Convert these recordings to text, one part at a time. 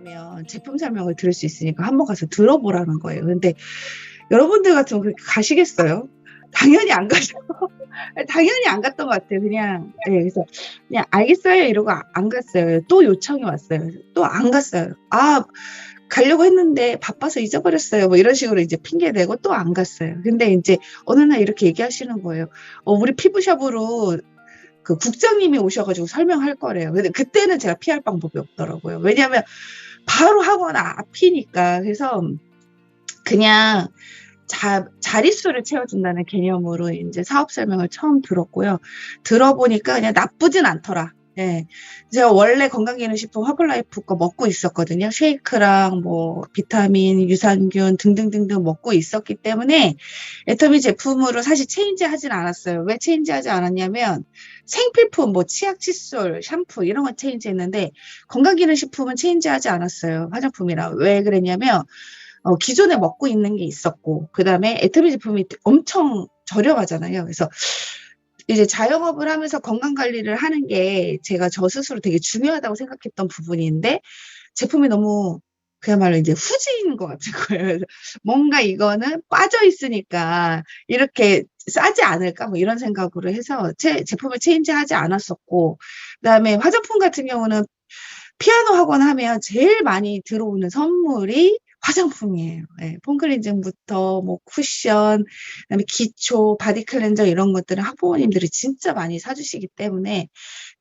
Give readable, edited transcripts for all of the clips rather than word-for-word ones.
가면 제품 설명을 들을 수 있으니까 한번 가서 들어보라는 거예요. 근데 여러분들 같으면 그렇게 가시겠어요? 당연히 안 가죠. 당연히 안 갔던 것 같아요. 그냥, 예, 그래서 그냥 알겠어요 이러고 안 갔어요. 또 요청이 왔어요. 또 안 갔어요. 아, 가려고 했는데 바빠서 잊어버렸어요. 뭐 이런 식으로 이제 핑계 대고 또 안 갔어요. 근데 이제 어느 날 이렇게 얘기하시는 거예요. 우리 피부샵으로 그 국장님이 오셔가지고 설명할 거래요. 근데 그때는 제가 피할 방법이 없더라고요. 왜냐하면 바로 학원 앞이니까. 그래서 그냥 자릿수를 채워준다는 개념으로 이제 사업 설명을 처음 들었고요. 들어보니까 그냥 나쁘진 않더라. 예. 제가 원래 건강기능식품 허블라이프 거 먹고 있었거든요. 쉐이크랑 뭐 비타민, 유산균 등등등등 먹고 있었기 때문에 애터미 제품으로 사실 체인지 하진 않았어요. 왜 체인지 하지 않았냐면 생필품, 뭐 치약, 칫솔, 샴푸 이런 거 체인지 했는데 건강기능식품은 체인지 하지 않았어요. 화장품이랑. 왜 그랬냐면 기존에 먹고 있는 게 있었고, 그 다음에 애터미 제품이 엄청 저렴하잖아요. 그래서 이제 자영업을 하면서 건강 관리를 하는 게 제가 저 스스로 되게 중요하다고 생각했던 부분인데, 제품이 너무 그야말로 이제 후지인 것 같은 거예요. 그래서 뭔가 이거는 빠져 있으니까 이렇게 싸지 않을까 뭐 이런 생각으로 해서 제품을 체인지하지 않았었고, 그다음에 화장품 같은 경우는 피아노 학원 하면 제일 많이 들어오는 선물이 화장품이에요. 예, 폼클렌징부터 뭐 쿠션, 그다음에 기초, 바디 클렌저 이런 것들은 학부모님들이 진짜 많이 사주시기 때문에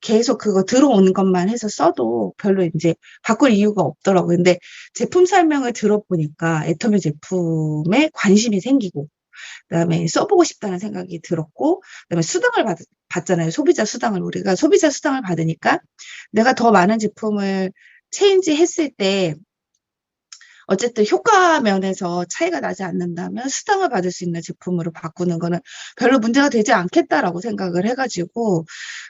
계속 그거 들어오는 것만 해서 써도 별로 이제 바꿀 이유가 없더라고요. 근데 제품 설명을 들어보니까 애터미 제품에 관심이 생기고, 그다음에 써보고 싶다는 생각이 들었고, 그다음에 받잖아요. 소비자 수당을. 우리가 소비자 수당을 받으니까 내가 더 많은 제품을 체인지 했을 때 어쨌든 효과 면에서 차이가 나지 않는다면 수당을 받을 수 있는 제품으로 바꾸는 거는 별로 문제가 되지 않겠다라고 생각을 해가지고,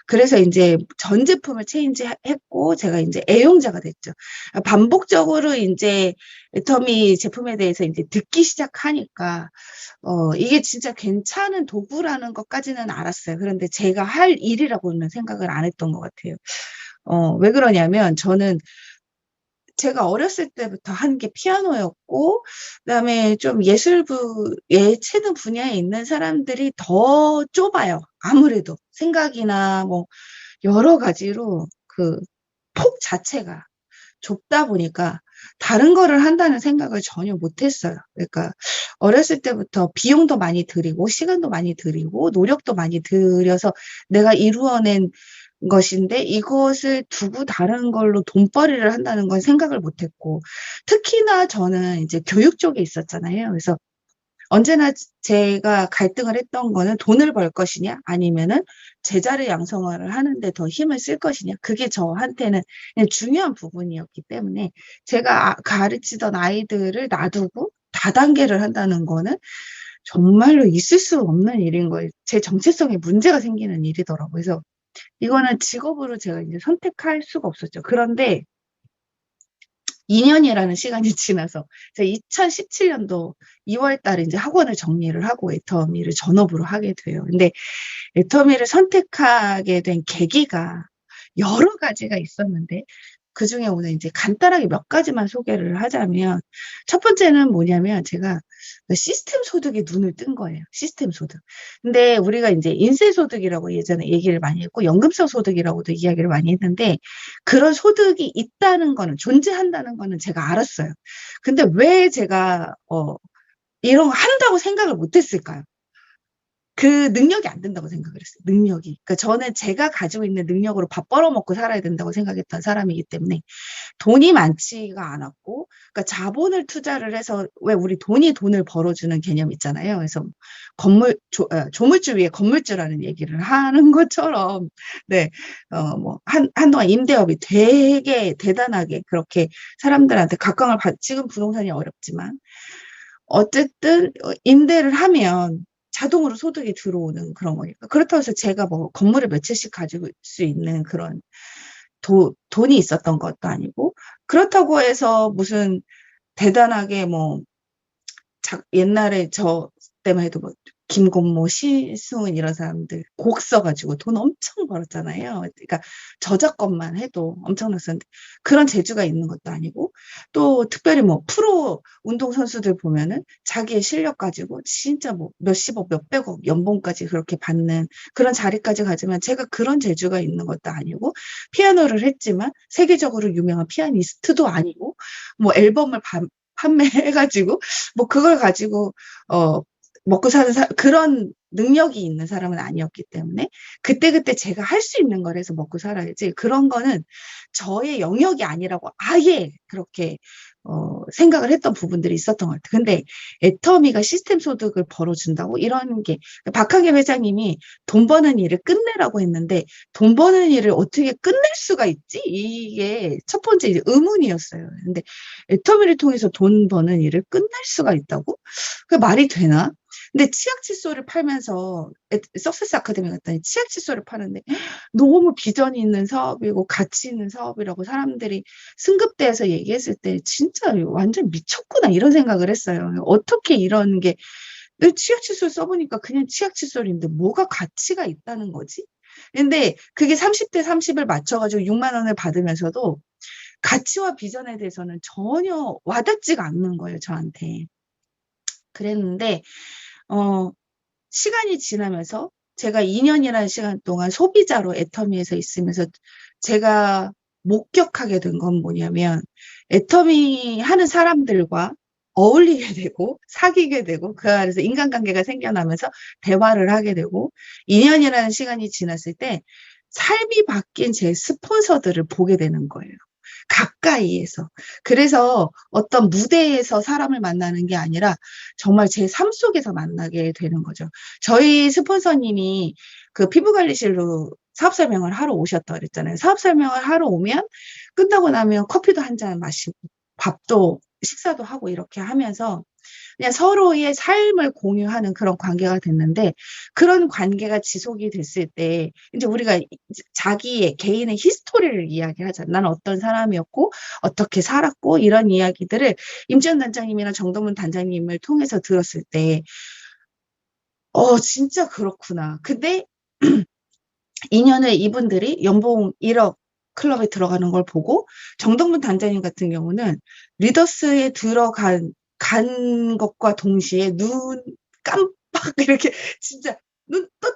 그래서 이제 전 제품을 체인지 했고, 제가 이제 애용자가 됐죠. 반복적으로 이제 애터미 제품에 대해서 이제 듣기 시작하니까, 이게 진짜 괜찮은 도구라는 것까지는 알았어요. 그런데 제가 할 일이라고는 생각을 안 했던 것 같아요. 왜 그러냐면 저는 제가 어렸을 때부터 한 게 피아노였고, 그다음에 좀 예체능 분야에 있는 사람들이 더 좁아요. 아무래도 생각이나 뭐 여러 가지로 그 폭 자체가 좁다 보니까 다른 거를 한다는 생각을 전혀 못 했어요. 그러니까 어렸을 때부터 비용도 많이 들이고 시간도 많이 들이고 노력도 많이 들여서 내가 이루어낸 것인데 이것을 두고 다른 걸로 돈벌이를 한다는 건 생각을 못 했고, 특히나 저는 이제 교육 쪽에 있었잖아요. 그래서 언제나 제가 갈등을 했던 거는 돈을 벌 것이냐 아니면은 제자를 양성화를 하는데 더 힘을 쓸 것이냐, 그게 저한테는 그냥 중요한 부분이었기 때문에 제가 가르치던 아이들을 놔두고 다단계를 한다는 거는 정말로 있을 수 없는 일인 거예요. 제 정체성에 문제가 생기는 일이더라고요. 그래서 이거는 직업으로 제가 이제 선택할 수가 없었죠. 그런데 2년이라는 시간이 지나서 제가 2017년도 2월 달에 이제 학원을 정리를 하고 애터미를 전업으로 하게 돼요. 근데 애터미를 선택하게 된 계기가 여러 가지가 있었는데, 그중에 오늘 이제 간단하게 몇 가지만 소개를 하자면, 첫 번째는 뭐냐면 제가 시스템 소득에 눈을 뜬 거예요. 시스템 소득. 근데 우리가 이제 인세 소득이라고 예전에 얘기를 많이 했고 연금성 소득이라고도 이야기를 많이 했는데, 그런 소득이 있다는 거는, 존재한다는 거는 제가 알았어요. 근데 왜 제가 이런 거 한다고 생각을 못 했을까요? 그 능력이 안 된다고 생각을 했어요. 능력이. 그러니까 저는 제가 가지고 있는 능력으로 밥 벌어먹고 살아야 된다고 생각했던 사람이기 때문에 돈이 많지가 않았고, 그러니까 자본을 투자를 해서, 왜 우리 돈을 벌어주는 개념 있잖아요. 그래서 조물주 위에 건물주라는 얘기를 하는 것처럼, 네, 한동안 임대업이 되게 대단하게 그렇게 사람들한테 지금 부동산이 어렵지만 어쨌든 임대를 하면 자동으로 소득이 들어오는 그런 거니까. 그렇다고 해서 제가 뭐 건물을 몇 채씩 가지고 수 있는 그런 돈이 있었던 것도 아니고, 그렇다고 해서 무슨 대단하게 뭐 옛날에 저 때만 해도 뭐 김건모, 시승은 이런 사람들 곡 써가지고 돈 엄청 벌었잖아요. 그러니까 저작권만 해도 엄청났었는데 그런 재주가 있는 것도 아니고 또 특별히 뭐 프로 운동선수들 보면은 자기의 실력 가지고 진짜 뭐 몇십억, 몇백억 연봉까지 그렇게 받는 그런 자리까지 가지만 제가 그런 재주가 있는 것도 아니고 피아노를 했지만 세계적으로 유명한 피아니스트도 아니고 뭐 앨범을 판매해가지고 뭐 그걸 가지고 어 먹고 사는 그런 능력이 있는 사람은 아니었기 때문에 그때그때 제가 할 수 있는 걸 해서 먹고 살아야지 그런 거는 저의 영역이 아니라고 아예 그렇게 생각을 했던 부분들이 있었던 것 같아요. 근데 애터미가 시스템 소득을 벌어준다고 이런 게 박하계 회장님이 돈 버는 일을 끝내라고 했는데 돈 버는 일을 어떻게 끝낼 수가 있지? 이게 첫 번째 이제 의문이었어요. 근데 애터미를 통해서 돈 버는 일을 끝낼 수가 있다고? 그게 말이 되나? 근데 치약 칫솔을 팔면서 석세스 아카데미 갔더니 치약 칫솔을 파는데 너무 비전이 있는 사업이고 가치 있는 사업이라고 사람들이 승급대에서 얘기했을 때 진짜 완전 미쳤구나 이런 생각을 했어요. 어떻게 이런 게 치약 칫솔 써보니까 그냥 치약 칫솔인데 뭐가 가치가 있다는 거지? 근데 그게 30대 30을 맞춰가지고 6만 원을 받으면서도 가치와 비전에 대해서는 전혀 와닿지가 않는 거예요, 저한테. 그랬는데 시간이 지나면서 제가 2년이라는 시간 동안 소비자로 애터미에서 있으면서 제가 목격하게 된 건 뭐냐면 애터미 하는 사람들과 어울리게 되고 사귀게 되고 그 안에서 인간관계가 생겨나면서 대화를 하게 되고 2년이라는 시간이 지났을 때 삶이 바뀐 제 스폰서들을 보게 되는 거예요. 가까이에서. 그래서 어떤 무대에서 사람을 만나는 게 아니라 정말 제 삶 속에서 만나게 되는 거죠. 저희 스폰서님이 그 피부관리실로 사업 설명을 하러 오셨다 그랬잖아요. 사업 설명을 하러 오면 끝나고 나면 커피도 한 잔 마시고 밥도 식사도 하고 이렇게 하면서 그냥 서로의 삶을 공유하는 그런 관계가 됐는데 그런 관계가 지속이 됐을 때 이제 우리가 자기의 개인의 히스토리를 이야기하잖아. 난 어떤 사람이었고 어떻게 살았고 이런 이야기들을 임지연 단장님이나 정동문 단장님을 통해서 들었을 때 진짜 그렇구나. 근데 2년 후에 이분들이 연봉 1억 클럽에 들어가는 걸 보고 정동문 단장님 같은 경우는 리더스에 간 것과 동시에 눈 깜빡 이렇게 진짜 눈 딱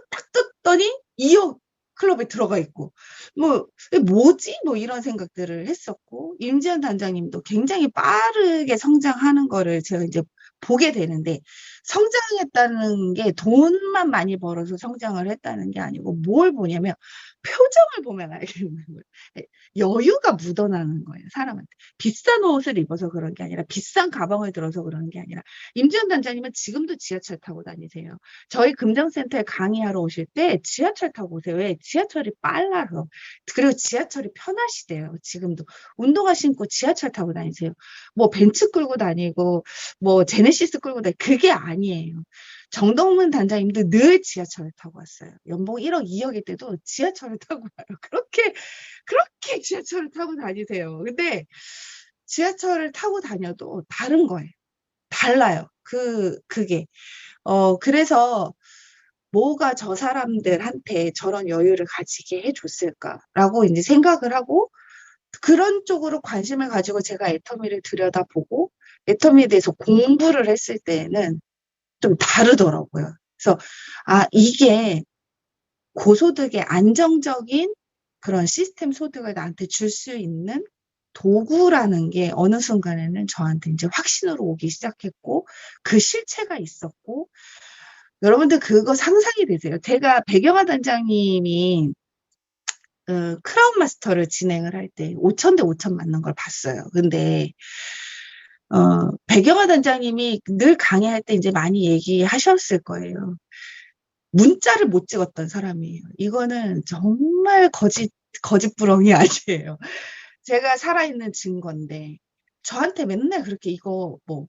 떴더니 2억 클럽에 들어가 있고 뭐 뭐지? 뭐 이런 생각들을 했었고 임지연 단장님도 굉장히 빠르게 성장하는 거를 제가 이제 보게 되는데 성장했다는 게 돈만 많이 벌어서 성장을 했다는 게 아니고 뭘 보냐면 표정을 보면 알겠는 거예요. 여유가 묻어나는 거예요, 사람한테. 비싼 옷을 입어서 그런 게 아니라 비싼 가방을 들어서 그런 게 아니라 임지연 단장님은 지금도 지하철 타고 다니세요. 저희 금정센터에 강의하러 오실 때 지하철 타고 오세요. 왜? 지하철이 빨라서. 그리고 지하철이 편하시대요. 지금도. 운동화 신고 지하철 타고 다니세요. 뭐 벤츠 끌고 다니고 뭐 제네시스 끌고 다니고 그게 아니에요. 정동문 단장님도 늘 지하철을 타고 왔어요. 연봉 1억, 2억일 때도 지하철을 타고 와요. 그렇게 지하철을 타고 다니세요. 근데 지하철을 타고 다녀도 다른 거예요. 달라요. 그게. 그래서 뭐가 저 사람들한테 저런 여유를 가지게 해줬을까라고 이제 생각을 하고 그런 쪽으로 관심을 가지고 제가 애터미를 들여다보고 애터미에 대해서 공부를 했을 때는 좀 다르더라고요. 그래서 이게 고소득의 안정적인 그런 시스템 소득을 나한테 줄 수 있는 도구라는 게 어느 순간에는 저한테 이제 확신으로 오기 시작했고 그 실체가 있었고 여러분들 그거 상상이 되세요? 제가 백영아 단장님이 크라운 마스터를 진행을 할 때 5천 대 5천 맞는 걸 봤어요. 근데 백영아 단장님이 늘 강의할 때 이제 많이 얘기하셨을 거예요. 문자를 못 찍었던 사람이에요. 이거는 정말 거짓부렁이 아니에요. 제가 살아있는 증거인데 저한테 맨날 그렇게 이거 뭐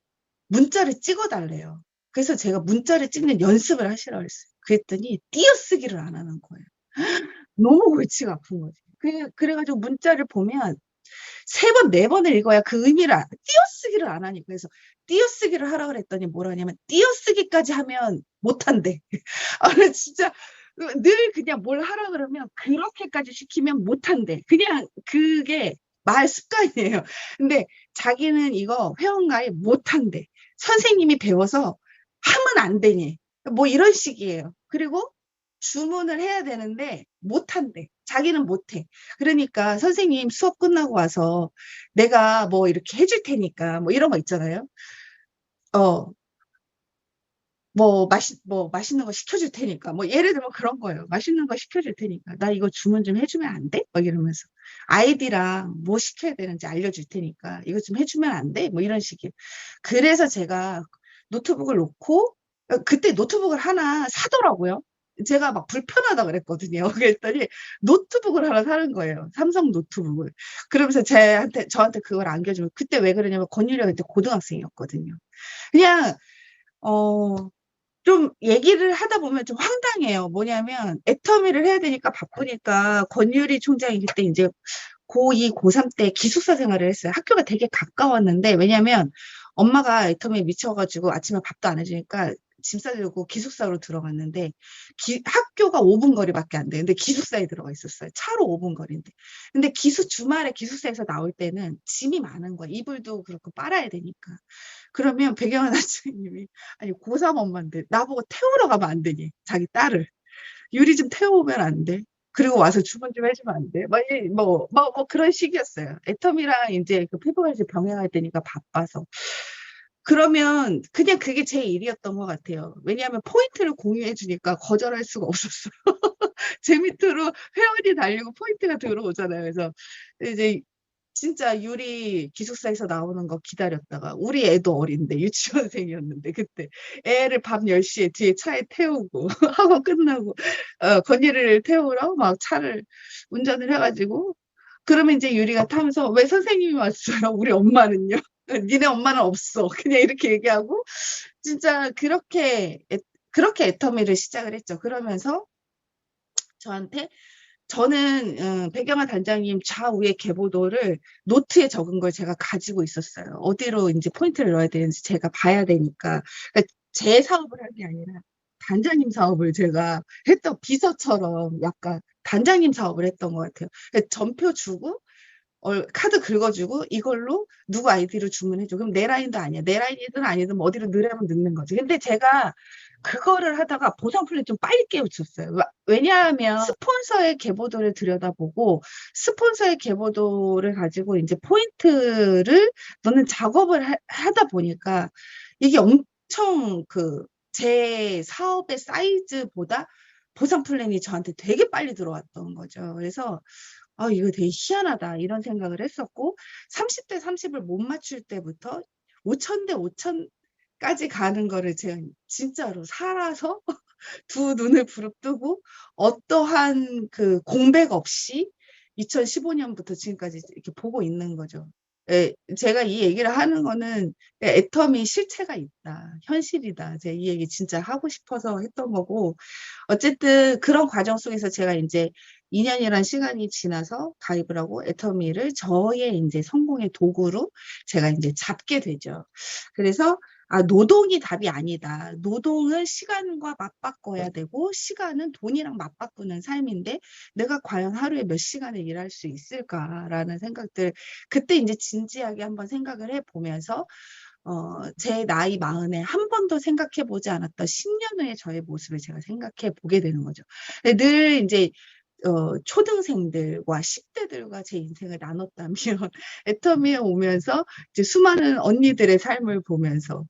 문자를 찍어달래요. 그래서 제가 문자를 찍는 연습을 하시라고 했어요. 그랬더니 띄어쓰기를 안 하는 거예요. 너무 골치가 아픈 거지. 그래가지고 문자를 보면 세 번, 네 번을 읽어야 그 의미를 띄어쓰기를 안 하니까. 그래서 띄어쓰기를 하라 그랬더니 뭐라 하냐면 띄어쓰기까지 하면 못한대. 아, 나 진짜 늘 그냥 뭘 하라 그러면 그렇게까지 시키면 못한대. 그냥 그게 말 습관이에요. 근데 자기는 이거 회원가입 못한대. 선생님이 배워서 하면 안 되니. 뭐 이런 식이에요. 그리고 주문을 해야 되는데 못한대. 자기는 못해. 그러니까 선생님 수업 끝나고 와서 내가 뭐 이렇게 해줄 테니까 뭐 이런 거 있잖아요. 어, 뭐 맛있는 거 시켜줄 테니까 뭐 예를 들면 그런 거예요. 맛있는 거 시켜줄 테니까 나 이거 주문 좀 해주면 안 돼? 막 이러면서 아이디랑 뭐 시켜야 되는지 알려줄 테니까 이거 좀 해주면 안 돼? 뭐 이런 식이에요. 그래서 제가 노트북을 놓고 그때 노트북을 하나 사더라고요. 제가 막 불편하다 그랬거든요. 그랬더니 노트북을 하나 사는 거예요. 삼성 노트북을. 그러면서 저한테 그걸 안겨주면 그때 왜 그러냐면 권유리가 그때 고등학생이었거든요. 그냥 어, 좀 얘기를 하다 보면 좀 황당해요. 뭐냐면 애터미를 해야 되니까 바쁘니까 권유리 총장이 그때 이제 고2, 고3 때 기숙사 생활을 했어요. 학교가 되게 가까웠는데 왜냐면 엄마가 애터미에 미쳐가지고 아침에 밥도 안 해주니까 짐 싸들고 기숙사로 들어갔는데 학교가 5분 거리밖에 안 돼. 근데 기숙사에 들어가 있었어요. 차로 5분 거리인데. 근데 주말에 기숙사에서 나올 때는 짐이 많은 거야. 이불도 그렇고 빨아야 되니까. 그러면 배경환 선생님이 아니 고3 엄마인데 나보고 태우러 가면 안 되니 자기 딸을 유리 좀 태워오면 안 돼. 그리고 와서 주문 좀 해주면 안 돼. 뭐 그런 식이었어요. 애텀이랑 이제 그 피부관리 병행할 때니까 바빠서. 그러면 그냥 그게 제 일이었던 것 같아요. 왜냐하면 포인트를 공유해 주니까 거절할 수가 없었어요. 제 밑으로 회원이 달리고 포인트가 들어오잖아요. 그래서 이제 진짜 유리 기숙사에서 나오는 거 기다렸다가 우리 애도 어린데 유치원생이었는데 그때 애를 밤 10시에 뒤에 차에 태우고 학원 끝나고 건이를 태우러 막 차를 운전을 해가지고 그러면 이제 유리가 타면서 왜 선생님이 왔어요? 우리 엄마는요? 니네 엄마는 없어. 그냥 이렇게 얘기하고 진짜 그렇게 애터미를 시작을 했죠. 그러면서 저한테 저는 배경화 단장님 좌우의 계보도를 노트에 적은 걸 제가 가지고 있었어요. 어디로 이제 포인트를 넣어야 되는지 제가 봐야 되니까. 그러니까 제 사업을 한 게 아니라 단장님 사업을 제가 했던 비서처럼 약간 단장님 사업을 했던 것 같아요. 그러니까 전표 주고 카드 긁어주고 이걸로 누구 아이디로 주문해줘. 그럼 내 라인도 아니야. 내 라인이든 아니든 뭐 어디로 넣으라면 넣는 거지. 근데 제가 그거를 하다가 보상 플랜 좀 빨리 깨우쳤어요. 왜냐하면 스폰서의 계보도를 들여다보고 스폰서의 계보도를 가지고 이제 포인트를 넣는 작업을 하다 보니까 이게 엄청 제 사업의 사이즈보다 보상 플랜이 저한테 되게 빨리 들어왔던 거죠. 그래서 이거 되게 희한하다 이런 생각을 했었고 30대 30을 못 맞출 때부터 5,000대 5,000까지 가는 거를 제가 진짜로 살아서 두 눈을 부릅뜨고 어떠한 그 공백 없이 2015년부터 지금까지 이렇게 보고 있는 거죠. 예, 제가 이 얘기를 하는 거는 애터미 실체가 있다, 현실이다. 제가 이 얘기 진짜 하고 싶어서 했던 거고 어쨌든 그런 과정 속에서 제가 이제 2년이란 시간이 지나서 가입을 하고 애터미를 저의 이제 성공의 도구로 제가 이제 잡게 되죠. 그래서 노동이 답이 아니다. 노동은 시간과 맞바꿔야 되고 시간은 돈이랑 맞바꾸는 삶인데 내가 과연 하루에 몇 시간을 일할 수 있을까라는 생각들 그때 이제 진지하게 한번 생각을 해보면서 제 나이 40에 한 번도 생각해 보지 않았던 10년 후의 저의 모습을 제가 생각해 보게 되는 거죠. 늘 이제 초등생들과 10대들과 제 인생을 나눴다면 애터미에 오면서 이제 수많은 언니들의 삶을 보면서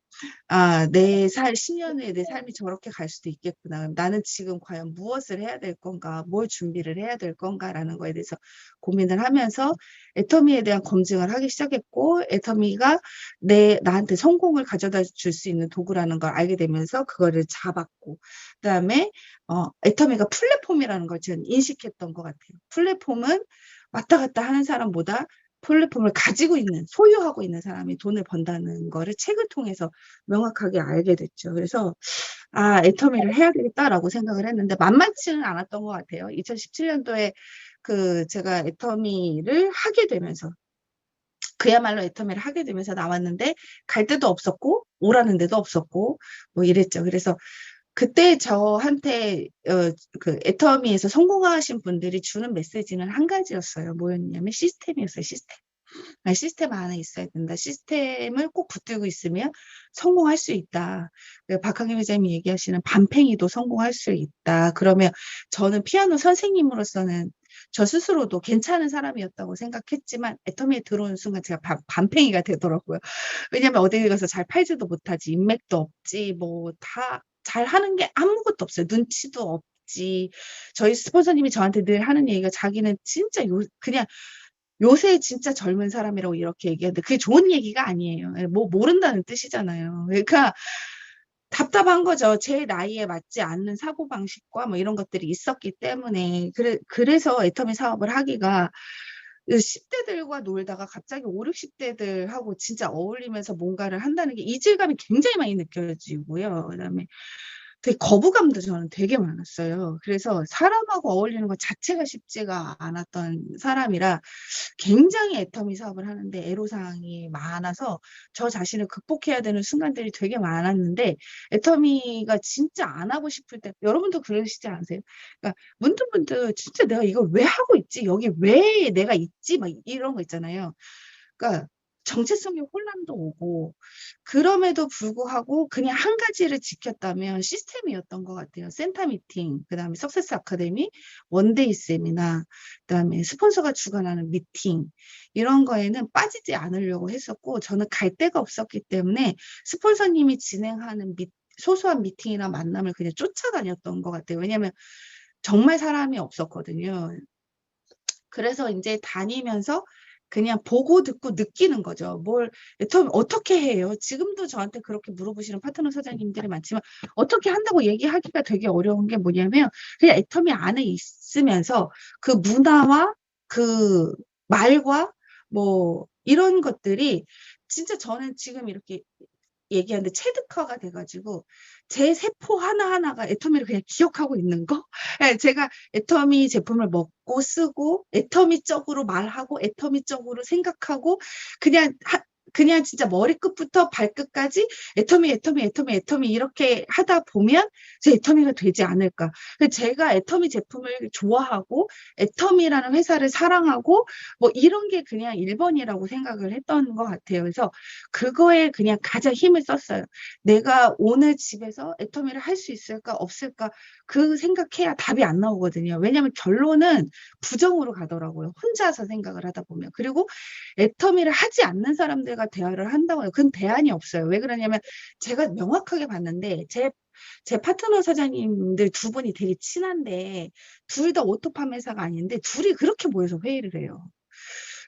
내 10년 후에 내 삶이 저렇게 갈 수도 있겠구나. 나는 지금 과연 무엇을 해야 될 건가, 뭘 준비를 해야 될 건가라는 거에 대해서 고민을 하면서 애터미에 대한 검증을 하기 시작했고, 애터미가 나한테 성공을 가져다 줄 수 있는 도구라는 걸 알게 되면서 그거를 잡았고, 그다음에 애터미가 플랫폼이라는 걸 저는 인식했던 것 같아요. 플랫폼은 왔다 갔다 하는 사람보다 플랫폼을 가지고 있는, 소유하고 있는 사람이 돈을 번다는 거를 책을 통해서 명확하게 알게 됐죠. 그래서 애터미를 해야 되겠다라고 생각을 했는데 만만치는 않았던 것 같아요. 2017년도에 제가 애터미를 하게 되면서 그야말로 애터미를 하게 되면서 나왔는데 갈 데도 없었고 오라는 데도 없었고 뭐 이랬죠. 그래서 그때 저한테 그 애터미에서 성공하신 분들이 주는 메시지는 한 가지였어요. 뭐였냐면 시스템이었어요. 시스템. 시스템 안에 있어야 된다. 시스템을 꼭 붙들고 있으면 성공할 수 있다. 박학림 회장님이 얘기하시는 반팽이도 성공할 수 있다. 그러면 저는 피아노 선생님으로서는 저 스스로도 괜찮은 사람이었다고 생각했지만 애터미에 들어오는 순간 제가 반팽이가 되더라고요. 왜냐면 어디 가서 잘 팔지도 못하지, 인맥도 없지, 뭐 다 잘하는 게 아무것도 없어요. 눈치도 없지. 저희 스폰서님이 저한테 늘 하는 얘기가 자기는 진짜 그냥 요새 진짜 젊은 사람이라고 이렇게 얘기하는데 그게 좋은 얘기가 아니에요. 뭐 모른다는 뜻이잖아요. 그러니까 답답한 거죠. 제 나이에 맞지 않는 사고방식과 뭐 이런 것들이 있었기 때문에. 그래서 애터미 사업을 하기가 10대들과 놀다가 갑자기 5, 60대들하고 진짜 어울리면서 뭔가를 한다는 게 이질감이 굉장히 많이 느껴지고요. 그다음에 되게 거부감도 저는 되게 많았어요. 그래서 사람하고 어울리는 것 자체가 쉽지가 않았던 사람이라 굉장히 애터미 사업을 하는데 애로사항이 많아서 저 자신을 극복해야 되는 순간들이 되게 많았는데 애터미가 진짜 안 하고 싶을 때 여러분도 그러시지 않으세요? 그러니까 문득문득 진짜 내가 이걸 왜 하고 있지? 여기 왜 내가 있지? 막 이런 거 있잖아요. 그러니까 정체성의 혼란도 오고 그럼에도 불구하고 그냥 한 가지를 지켰다면 시스템이었던 것 같아요. 센터 미팅, 그다음에 석세스 아카데미, 원데이 세미나, 그다음에 스폰서가 주관하는 미팅 이런 거에는 빠지지 않으려고 했었고 저는 갈 데가 없었기 때문에 스폰서님이 진행하는 소소한 미팅이나 만남을 그냥 쫓아다녔던 것 같아요. 왜냐하면 정말 사람이 없었거든요. 그래서 이제 다니면서 그냥 보고 듣고 느끼는 거죠. 뭘 어떻게 해요? 지금도 저한테 그렇게 물어보시는 파트너 사장님들이 많지만 어떻게 한다고 얘기하기가 되게 어려운 게 뭐냐면 그냥 애터미 안에 있으면서 그 문화와 그 말과 뭐 이런 것들이 진짜 저는 지금 이렇게 얘기하는데 체득화가 돼가지고 제 세포 하나하나가 애터미를 그냥 기억하고 있는 거. 예, 제가 애터미 제품을 먹고 쓰고 애터미적으로 말하고 애터미적으로 생각하고 그냥 그냥 진짜 머리끝부터 발끝까지 애터미 애터미 애터미 애터미 이렇게 하다 보면 제 애터미가 되지 않을까. 제가 애터미 제품을 좋아하고 애터미라는 회사를 사랑하고 뭐 이런 게 그냥 1번이라고 생각을 했던 것 같아요. 그래서 그거에 그냥 가장 힘을 썼어요. 내가 오늘 집에서 애터미를 할 수 있을까 없을까 그 생각해야 답이 안 나오거든요. 왜냐하면 결론은 부정으로 가더라고요. 혼자서 생각을 하다 보면. 그리고 애터미를 하지 않는 사람들과 대화를 한다고 해요. 그건 대안이 없어요. 왜 그러냐면 제가 명확하게 봤는데 제 파트너 사장님들 두 분이 되게 친한데 둘 다 오토 판매사가 아닌데 둘이 그렇게 모여서 회의를 해요.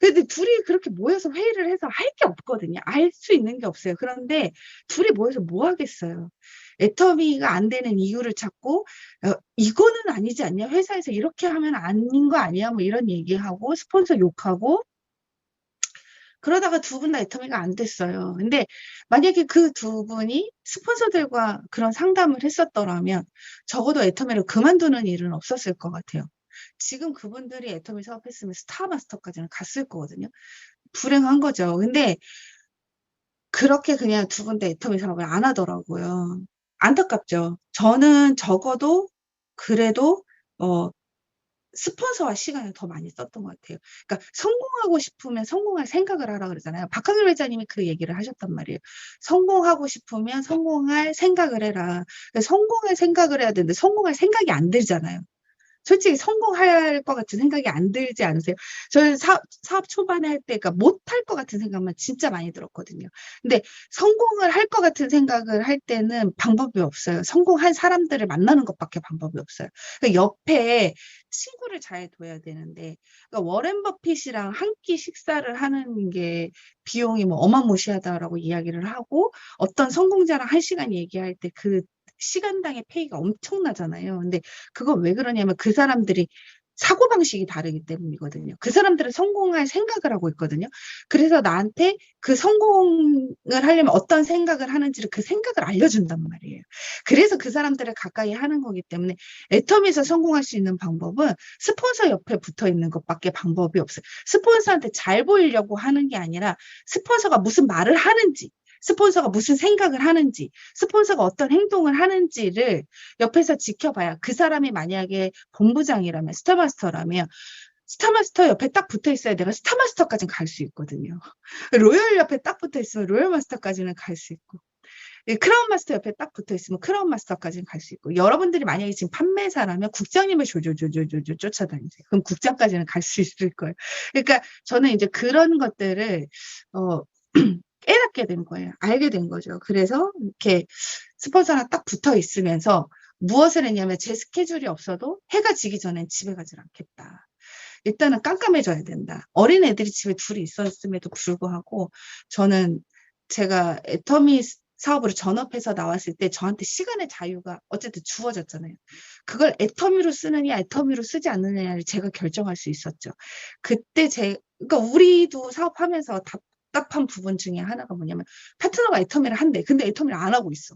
근데 둘이 그렇게 모여서 회의를 해서 할 게 없거든요. 알 수 있는 게 없어요. 그런데 둘이 모여서 뭐 하겠어요. 애터미가 안 되는 이유를 찾고 이거는 아니지 않냐. 회사에서 이렇게 하면 아닌 거 아니야. 뭐 이런 얘기하고 스폰서 욕하고 그러다가 두 분 다 애터미가 안 됐어요. 근데 만약에 그 두 분이 스폰서들과 그런 상담을 했었더라면 적어도 애터미를 그만두는 일은 없었을 것 같아요. 지금 그분들이 애터미 사업했으면 스타마스터까지는 갔을 거거든요. 불행한 거죠. 근데 그렇게 그냥 두 분 다 애터미 사업을 안 하더라고요. 안타깝죠. 저는 적어도 그래도 스폰서와 시간을 더 많이 썼던 것 같아요. 그러니까 성공하고 싶으면 성공할 생각을 하라 그러잖아요. 박학일 회장님이 그 얘기를 하셨단 말이에요. 성공하고 싶으면 성공할 생각을 해라. 성공할 생각을 해야 되는데 성공할 생각이 안 들잖아요. 솔직히 성공할 것 같은 생각이 안 들지 않으세요? 저는 사업 초반에 할 때, 그러니까 못할 것 같은 생각만 진짜 많이 들었거든요. 근데 성공을 할 것 같은 생각을 할 때는 방법이 없어요. 성공한 사람들을 만나는 것밖에 방법이 없어요. 그러니까 옆에 친구를 잘 둬야 되는데, 그러니까 워렌 버핏이랑 한 끼 식사를 하는 게 비용이 뭐 어마무시하다라고 이야기를 하고, 어떤 성공자랑 1시간 얘기할 때 그 시간당의 페이가 엄청나잖아요. 근데 그건 왜 그러냐면 그 사람들이 사고방식이 다르기 때문이거든요. 그 사람들은 성공할 생각을 하고 있거든요. 그래서 나한테 그 성공을 하려면 어떤 생각을 하는지를 그 생각을 알려준단 말이에요. 그래서 그 사람들을 가까이 하는 거기 때문에 애터미에서 성공할 수 있는 방법은 스폰서 옆에 붙어 있는 것밖에 방법이 없어요. 스폰서한테 잘 보이려고 하는 게 아니라 스폰서가 무슨 말을 하는지, 스폰서가 무슨 생각을 하는지, 스폰서가 어떤 행동을 하는지를 옆에서 지켜봐야 그 사람이 만약에 본부장이라면 스타마스터라면 스타마스터 옆에 딱 붙어 있어야 내가 스타마스터까지는 갈 수 있거든요. 로열 옆에 딱 붙어 있으면 로열 마스터까지는 갈 수 있고 크라운 마스터 옆에 딱 붙어 있으면 크라운 마스터까지는 갈 수 있고 여러분들이 만약에 지금 판매사라면 국장님을 조조조조조 쫓아다니세요. 그럼 국장까지는 갈 수 있을 거예요. 그러니까 저는 이제 그런 것들을 깨닫게 된 거예요. 알게 된 거죠. 그래서 이렇게 스폰서랑 딱 붙어 있으면서 무엇을 했냐면 제 스케줄이 없어도 해가 지기 전엔 집에 가질 않겠다. 일단은 깜깜해져야 된다. 어린 애들이 집에 둘이 있었음에도 불구하고 저는 제가 애터미 사업으로 전업해서 나왔을 때 저한테 시간의 자유가 어쨌든 주어졌잖아요. 그걸 애터미로 쓰느냐 애터미로 쓰지 않느냐를 제가 결정할 수 있었죠. 그때 그러니까 우리도 사업하면서 답답한 부분 중에 하나가 뭐냐면 파트너가 애터미를 한대. 근데 애터미를 안 하고 있어.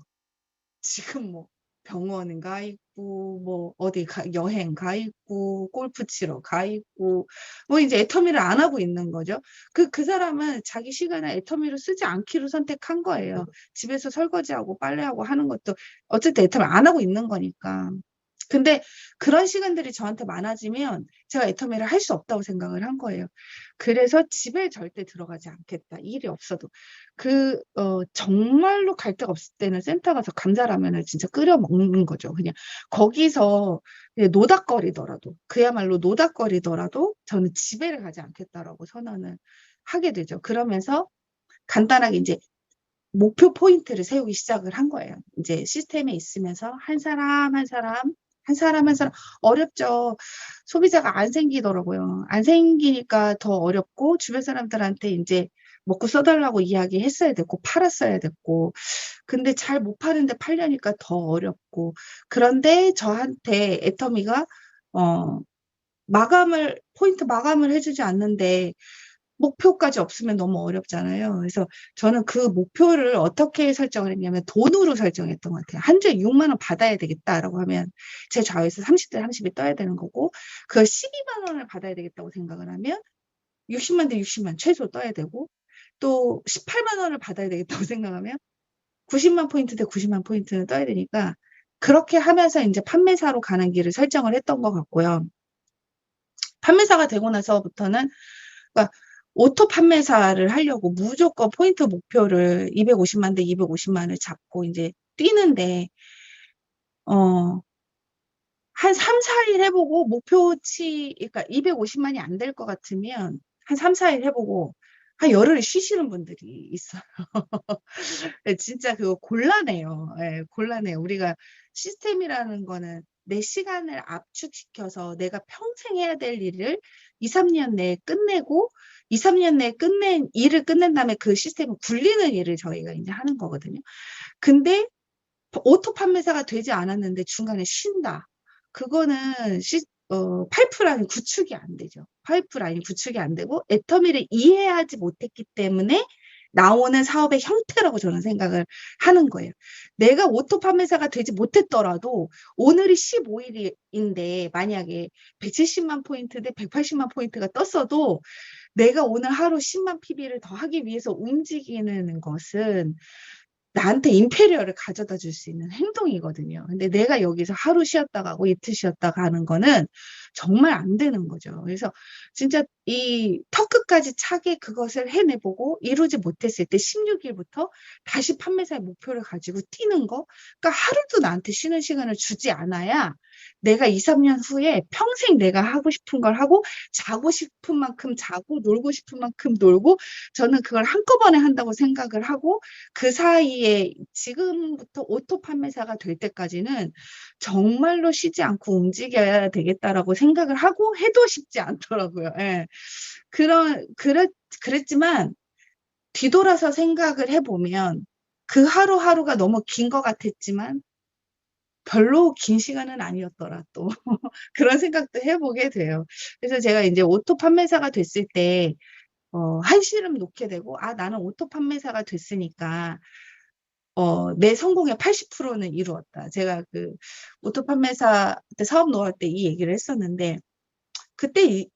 지금 뭐 병원 가 있고 뭐 어디 여행 가 있고 골프 치러 가 있고 뭐 이제 애터미를 안 하고 있는 거죠. 그 사람은 자기 시간을 애터미로 쓰지 않기로 선택한 거예요. 집에서 설거지하고 빨래하고 하는 것도 어쨌든 애터미 안 하고 있는 거니까. 근데 그런 시간들이 저한테 많아지면 제가 애터미를 할 수 없다고 생각을 한 거예요. 그래서 집에 절대 들어가지 않겠다. 일이 없어도. 정말로 갈 데가 없을 때는 센터 가서 감자라면을 진짜 끓여 먹는 거죠. 그냥 거기서 노닥거리더라도, 그야말로 노닥거리더라도 저는 집에를 가지 않겠다라고 선언을 하게 되죠. 그러면서 간단하게 이제 목표 포인트를 세우기 시작을 한 거예요. 이제 시스템에 있으면서 한 사람 한 사람 한 사람 한 사람 어렵죠. 소비자가 안 생기더라고요. 안 생기니까 더 어렵고 주변 사람들한테 이제 먹고 써달라고 이야기했어야 됐고 팔았어야 됐고 근데 잘 못 파는데 팔려니까 더 어렵고 그런데 저한테 애터미가 포인트 마감을 해주지 않는데 목표까지 없으면 너무 어렵잖아요. 그래서 저는 그 목표를 어떻게 설정을 했냐면 돈으로 설정했던 것 같아요. 한 주에 6만 원 받아야 되겠다라고 하면 제 좌우에서 30대 30이 떠야 되는 거고 그 12만 원을 받아야 되겠다고 생각을 하면 60만 대 60만 최소 떠야 되고 또 18만 원을 받아야 되겠다고 생각하면 90만 포인트 대 90만 포인트는 떠야 되니까 그렇게 하면서 이제 판매사로 가는 길을 설정을 했던 것 같고요. 판매사가 되고 나서부터는 그러니까 오토 판매사를 하려고 무조건 포인트 목표를 250만 대 250만을 잡고 이제 뛰는데 한 3, 4일 해보고 목표치 그러니까 250만이 안 될 것 같으면 한 3, 4일 해보고 한 열흘 쉬시는 분들이 있어요. 진짜 그거 곤란해요. 예, 곤란해요. 우리가 시스템이라는 거는 내 시간을 압축시켜서 내가 평생 해야 될 일을 2, 3년 내에 끝내고 2, 3년 내에 끝낸 일을 끝낸 다음에 그 시스템을 굴리는 일을 저희가 이제 하는 거거든요. 근데 오토 판매사가 되지 않았는데 중간에 쉰다. 그거는 파이프라인 구축이 안 되죠. 파이프라인 구축이 안 되고 애터미를 이해하지 못했기 때문에 나오는 사업의 형태라고 저는 생각을 하는 거예요. 내가 오토 판매사가 되지 못했더라도 오늘이 15일인데 만약에 170만 포인트 대 180만 포인트가 떴어도 내가 오늘 하루 10만 PB를 더 하기 위해서 움직이는 것은 나한테 임페리얼을 가져다 줄 수 있는 행동이거든요. 근데 내가 여기서 하루 쉬었다 가고 이틀 쉬었다 가는 거는 정말 안 되는 거죠. 그래서 진짜 이 턱끝까지 차게 그것을 해내보고 이루지 못했을 때 16일부터 다시 판매사의 목표를 가지고 뛰는 거. 그러니까 하루도 나한테 쉬는 시간을 주지 않아야 내가 2, 3년 후에 평생 내가 하고 싶은 걸 하고 자고 싶은 만큼 자고 놀고 싶은 만큼 놀고 저는 그걸 한꺼번에 한다고 생각을 하고 그 사이에 지금부터 오토 판매사가 될 때까지는 정말로 쉬지 않고 움직여야 되겠다라고 생각을 하고 해도 쉽지 않더라고요. 예. 그랬지만 뒤돌아서 생각을 해보면 그 하루하루가 너무 긴 것 같았지만 별로 긴 시간은 아니었더라 또. 그런 생각도 해보게 돼요. 그래서 제가 이제 오토 판매사가 됐을 때, 한시름 놓게 되고, 아, 나는 오토 판매사가 됐으니까, 내 성공의 80%는 이루었다. 제가 그 오토 판매사 때 사업 노할 때 이 얘기를 했었는데, 그때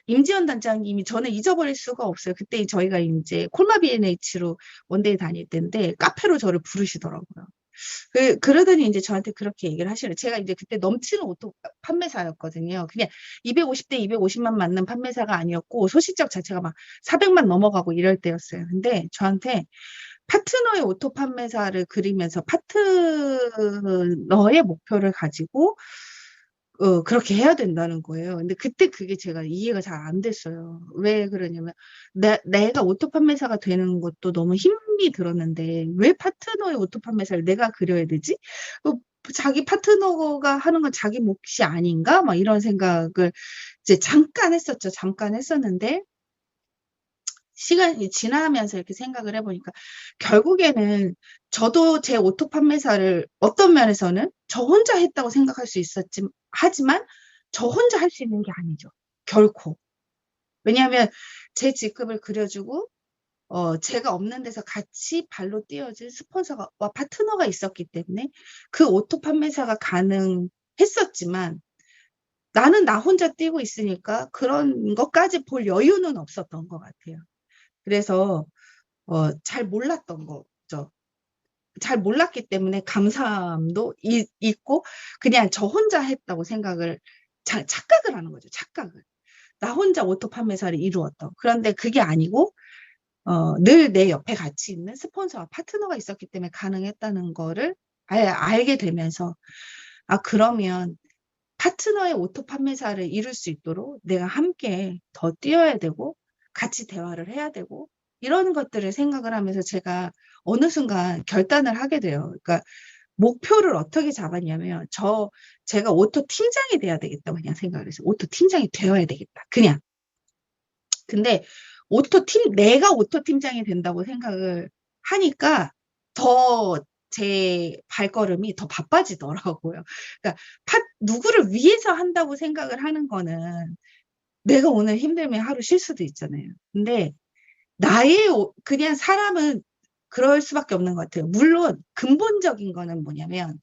임지연 단장님이 저는 잊어버릴 수가 없어요. 그때 저희가 이제 콜마 B&H로 원데이 다닐 때인데 카페로 저를 부르시더라고요. 그러더니 이제 저한테 그렇게 얘기를 하시는. 제가 이제 그때 넘치는 오토 판매사였거든요. 그냥 250대 250만 맞는 판매사가 아니었고 소실적 자체가 막 400만 넘어가고 이럴 때였어요. 근데 저한테 파트너의 오토 판매사를 그리면서 파트너의 목표를 가지고 그렇게 해야 된다는 거예요. 근데 그때 그게 제가 이해가 잘 안 됐어요. 왜 그러냐면, 내가 오토 판매사가 되는 것도 너무 힘이 들었는데, 왜 파트너의 오토 판매사를 내가 그려야 되지? 자기 파트너가 하는 건 자기 몫이 아닌가? 막 이런 생각을 이제 잠깐 했었죠. 잠깐 했었는데, 시간이 지나면서 이렇게 생각을 해보니까 결국에는 저도 제 오토 판매사를 어떤 면에서는 저 혼자 했다고 생각할 수 하지만 저 혼자 할 수 있는 게 아니죠. 결코. 왜냐하면 제 직급을 그려주고 제가 없는 데서 같이 발로 뛰어줄 스폰서와 파트너가 있었기 때문에 그 오토 판매사가 가능했었지만 나는 나 혼자 뛰고 있으니까 그런 것까지 볼 여유는 없었던 것 같아요. 그래서 잘 몰랐던 거죠. 잘 몰랐기 때문에 감사함도 있고 그냥 저 혼자 했다고 생각을 착각을 하는 거죠. 착각을. 나 혼자 오토 판매사를 이루었다. 그런데 그게 아니고 늘 내 옆에 같이 있는 스폰서와 파트너가 있었기 때문에 가능했다는 거를 알게 되면서 아 그러면 파트너의 오토 판매사를 이룰 수 있도록 내가 함께 더 뛰어야 되고 같이 대화를 해야 되고 이런 것들을 생각을 하면서 제가 어느 순간 결단을 하게 돼요. 그러니까 목표를 어떻게 잡았냐면 제가 오토 팀장이 돼야 되겠다고 그냥 생각을 했어요. 오토 팀장이 되어야 되겠다. 그냥. 근데 내가 오토 팀장이 된다고 생각을 하니까 더 제 발걸음이 더 바빠지더라고요. 그러니까 누구를 위해서 한다고 생각을 하는 거는 내가 오늘 힘들면 하루 쉴 수도 있잖아요. 근데 그냥 사람은 그럴 수밖에 없는 것 같아요. 물론 근본적인 거는 뭐냐면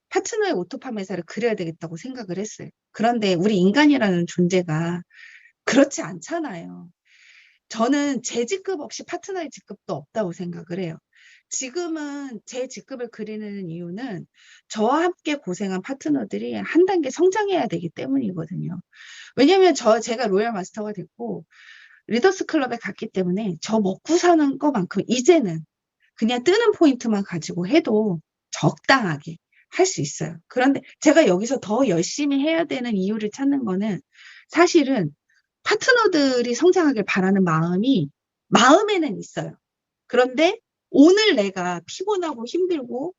파트너의 오토 판매사를 그려야 되겠다고 생각을 했어요. 그런데 우리 인간이라는 존재가 그렇지 않잖아요. 저는 제 직급 없이 파트너의 직급도 없다고 생각을 해요. 지금은 제 직급을 그리는 이유는 저와 함께 고생한 파트너들이 한 단계 성장해야 되기 때문이거든요. 왜냐면 제가 로얄 마스터가 됐고 리더스 클럽에 갔기 때문에 저 먹고 사는 것만큼 이제는 그냥 뜨는 포인트만 가지고 해도 적당하게 할 수 있어요. 그런데 제가 여기서 더 열심히 해야 되는 이유를 찾는 거는 사실은 파트너들이 성장하길 바라는 마음에는 있어요. 그런데 오늘 내가 피곤하고 힘들고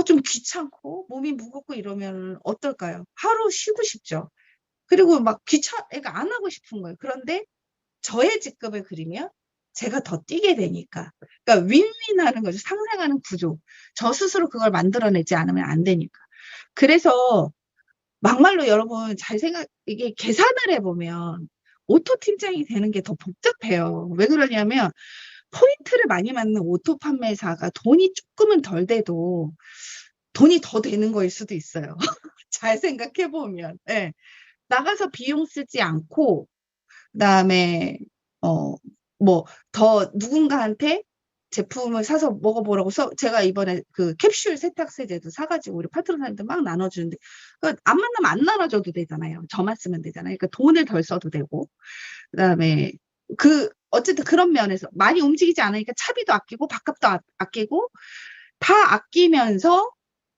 좀 귀찮고 몸이 무겁고 이러면 어떨까요? 하루 쉬고 싶죠. 그리고 막 그러니까 안 하고 싶은 거예요. 그런데 저의 직급을 그리면 제가 더 뛰게 되니까. 그러니까 윈윈하는 거죠. 상생하는 구조. 저 스스로 그걸 만들어내지 않으면 안 되니까. 그래서 막말로 여러분 이게 계산을 해보면 오토 팀장이 되는 게 더 복잡해요. 왜 그러냐면 포인트를 많이 맞는 오토 판매사가 돈이 조금은 덜 돼도 돈이 더 되는 거일 수도 있어요. 잘 생각해보면. 네. 나가서 비용 쓰지 않고 그다음에 더 누군가한테 제품을 사서 먹어보라고 제가 이번에 그 캡슐 세탁세제도 사가지고 우리 파트너한테 막 나눠주는데 안 만나면 안 나눠줘도 되잖아요. 저만 쓰면 되잖아요. 그러니까 돈을 덜 써도 되고 그다음에 어쨌든 그런 면에서 많이 움직이지 않으니까 차비도 아끼고 밥값도 아끼고 다 아끼면서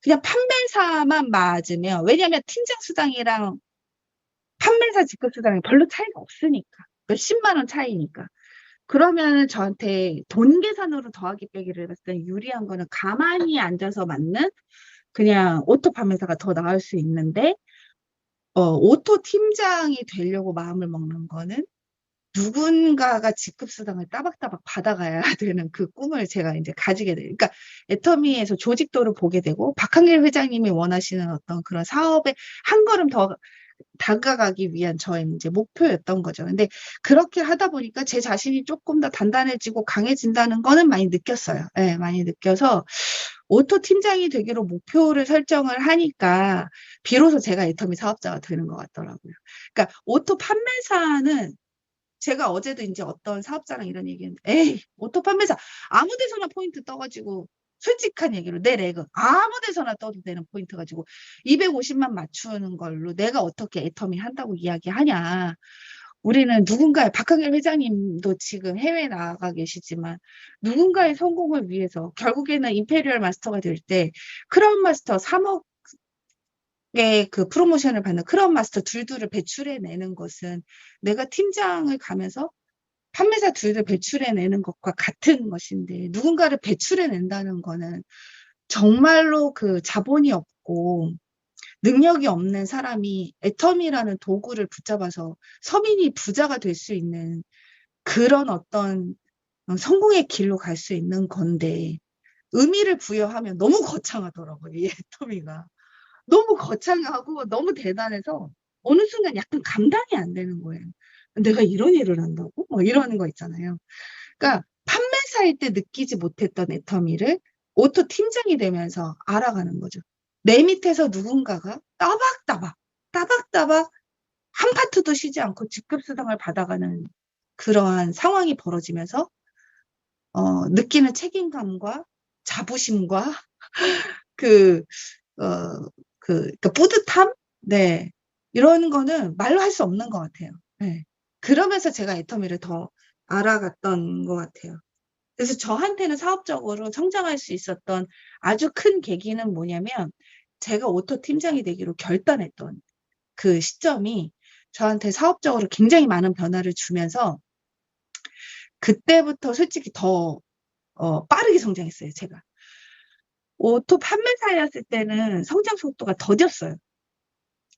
그냥 판매사만 맞으면 왜냐면 팀장 수당이랑 판매사 직급 수당이 별로 차이가 없으니까 몇십만 원 차이니까 그러면 저한테 돈 계산으로 더하기 빼기를 봤을 때 유리한 거는 가만히 앉아서 맞는 그냥 오토 판매사가 더 나을 수 있는데 오토 팀장이 되려고 마음을 먹는 거는 누군가가 직급수당을 따박따박 받아가야 되는 그 꿈을 제가 이제 가지게 돼요. 그러니까 애터미에서 조직도를 보게 되고 박한길 회장님이 원하시는 어떤 그런 사업에 한 걸음 더 다가가기 위한 저의 이제 목표였던 거죠. 근데 그렇게 하다 보니까 제 자신이 조금 더 단단해지고 강해진다는 거는 많이 느꼈어요. 예, 많이 느껴서 오토 팀장이 되기로 목표를 설정을 하니까 비로소 제가 애터미 사업자가 되는 것 같더라고요. 그러니까 오토 판매사는 제가 어제도 이제 어떤 사업자랑 이런 얘기했는데, 에이, 오토 판매사 아무 데서나 포인트 떠가지고 솔직한 얘기로 내 레그 아무 데서나 떠도 되는 포인트 가지고 250만 맞추는 걸로 내가 어떻게 애터미 한다고 이야기하냐. 우리는 누군가의 박한길 회장님도 지금 해외에 나가 계시지만 누군가의 성공을 위해서 결국에는 임페리얼 마스터가 될 때 크라운 마스터 3억 그 프로모션을 받는 크라운 마스터 둘둘을 배출해내는 것은 내가 팀장을 가면서 판매사 둘을 배출해내는 것과 같은 것인데 누군가를 배출해낸다는 거는 정말로 그 자본이 없고 능력이 없는 사람이 애터미라는 도구를 붙잡아서 서민이 부자가 될 수 있는 그런 어떤 성공의 길로 갈 수 있는 건데 의미를 부여하면 너무 거창하더라고요. 이 애터미가. 너무 거창하고 너무 대단해서 어느 순간 약간 감당이 안 되는 거예요. 내가 이런 일을 한다고? 뭐 이러는 거 있잖아요. 그러니까 판매사일 때 느끼지 못했던 애터미를 오토 팀장이 되면서 알아가는 거죠. 내 밑에서 누군가가 따박따박 한 파트도 쉬지 않고 직급수당을 받아가는 그러한 상황이 벌어지면서 느끼는 책임감과 자부심과 그, 그러니까 뿌듯함? 네. 이런 거는 말로 할 수 없는 것 같아요. 네. 그러면서 제가 애터미를 더 알아갔던 것 같아요. 그래서 저한테는 사업적으로 성장할 수 있었던 아주 큰 계기는 뭐냐면 제가 오토 팀장이 되기로 결단했던 그 시점이 저한테 사업적으로 굉장히 많은 변화를 주면서 그때부터 솔직히 더 빠르게 성장했어요, 제가. 오토 판매사였을 때는 성장 속도가 더뎠어요.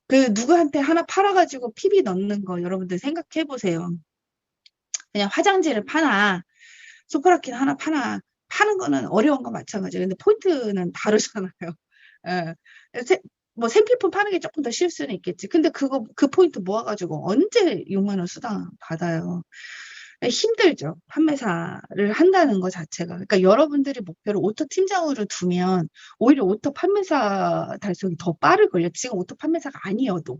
그 누구한테 하나 팔아가지고 PB 넣는 거 여러분들 생각해 보세요. 그냥 화장지를 파나 소프라킨 하나 파나 파는 거는 어려운 거 마찬가지예요. 근데 포인트는 다르잖아요. 예. 뭐 생필품 파는 게 조금 더 쉬울 수는 있겠지. 근데 그 포인트 모아가지고 언제 6만 원 수당 받아요. 힘들죠. 판매사를 한다는 것 자체가. 그러니까 여러분들이 목표를 오토 팀장으로 두면 오히려 오토 판매사 달성이 더 빠를걸요. 지금 오토 판매사가 아니어도.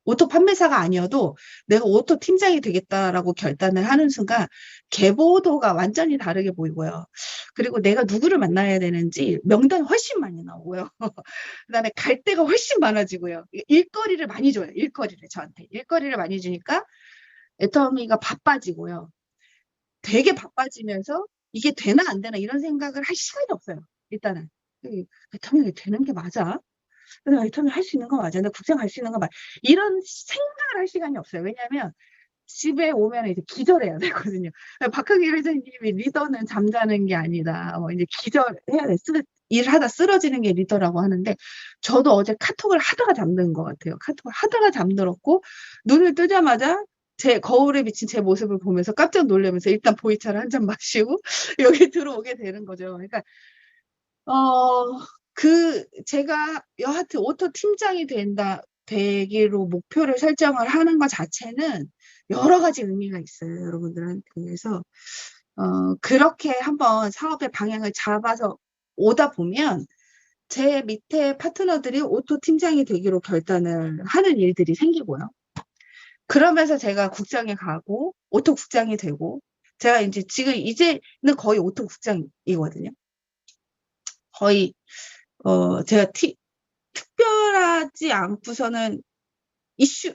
오토 판매사가 아니어도 내가 오토 팀장이 되겠다라고 결단을 하는 순간 계보도가 완전히 다르게 보이고요. 그리고 내가 누구를 만나야 되는지 명단이 훨씬 많이 나오고요. 그다음에 갈 데가 훨씬 많아지고요. 일거리를 많이 줘요. 일거리를 저한테. 일거리를 많이 주니까 애터미가 바빠지고요. 되게 바빠지면서 이게 되나 안 되나 이런 생각을 할 시간이 없어요. 일단은. 애터미가 되는 게 맞아? 내가 애터미 할 수 있는 거 맞아? 내가 국장 갈 수 있는 거 맞아? 이런 생각을 할 시간이 없어요. 왜냐하면 집에 오면 이제 기절해야 되거든요. 박한길 회장님이 리더는 잠자는 게 아니다. 이제 기절해야 돼. 일하다 쓰러지는 게 리더라고 하는데 저도 어제 카톡을 하다가 잠든 것 같아요. 카톡을 하다가 잠들었고 눈을 뜨자마자 제 거울에 비친 제 모습을 보면서 깜짝 놀라면서 일단 보이차를 한 잔 마시고 여기 들어오게 되는 거죠. 그러니까 제가 여하튼 오토 팀장이 되기로 목표를 설정을 하는 것 자체는 여러 가지 의미가 있어요, 여러분들한테. 그래서, 그렇게 한번 사업의 방향을 잡아서 오다 보면 제 밑에 파트너들이 오토 팀장이 되기로 결단을 하는 일들이 생기고요. 그러면서 제가 국장에 가고, 오토 국장이 되고, 제가 이제는 거의 오토 국장이거든요. 거의 제가 특별하지 않고서는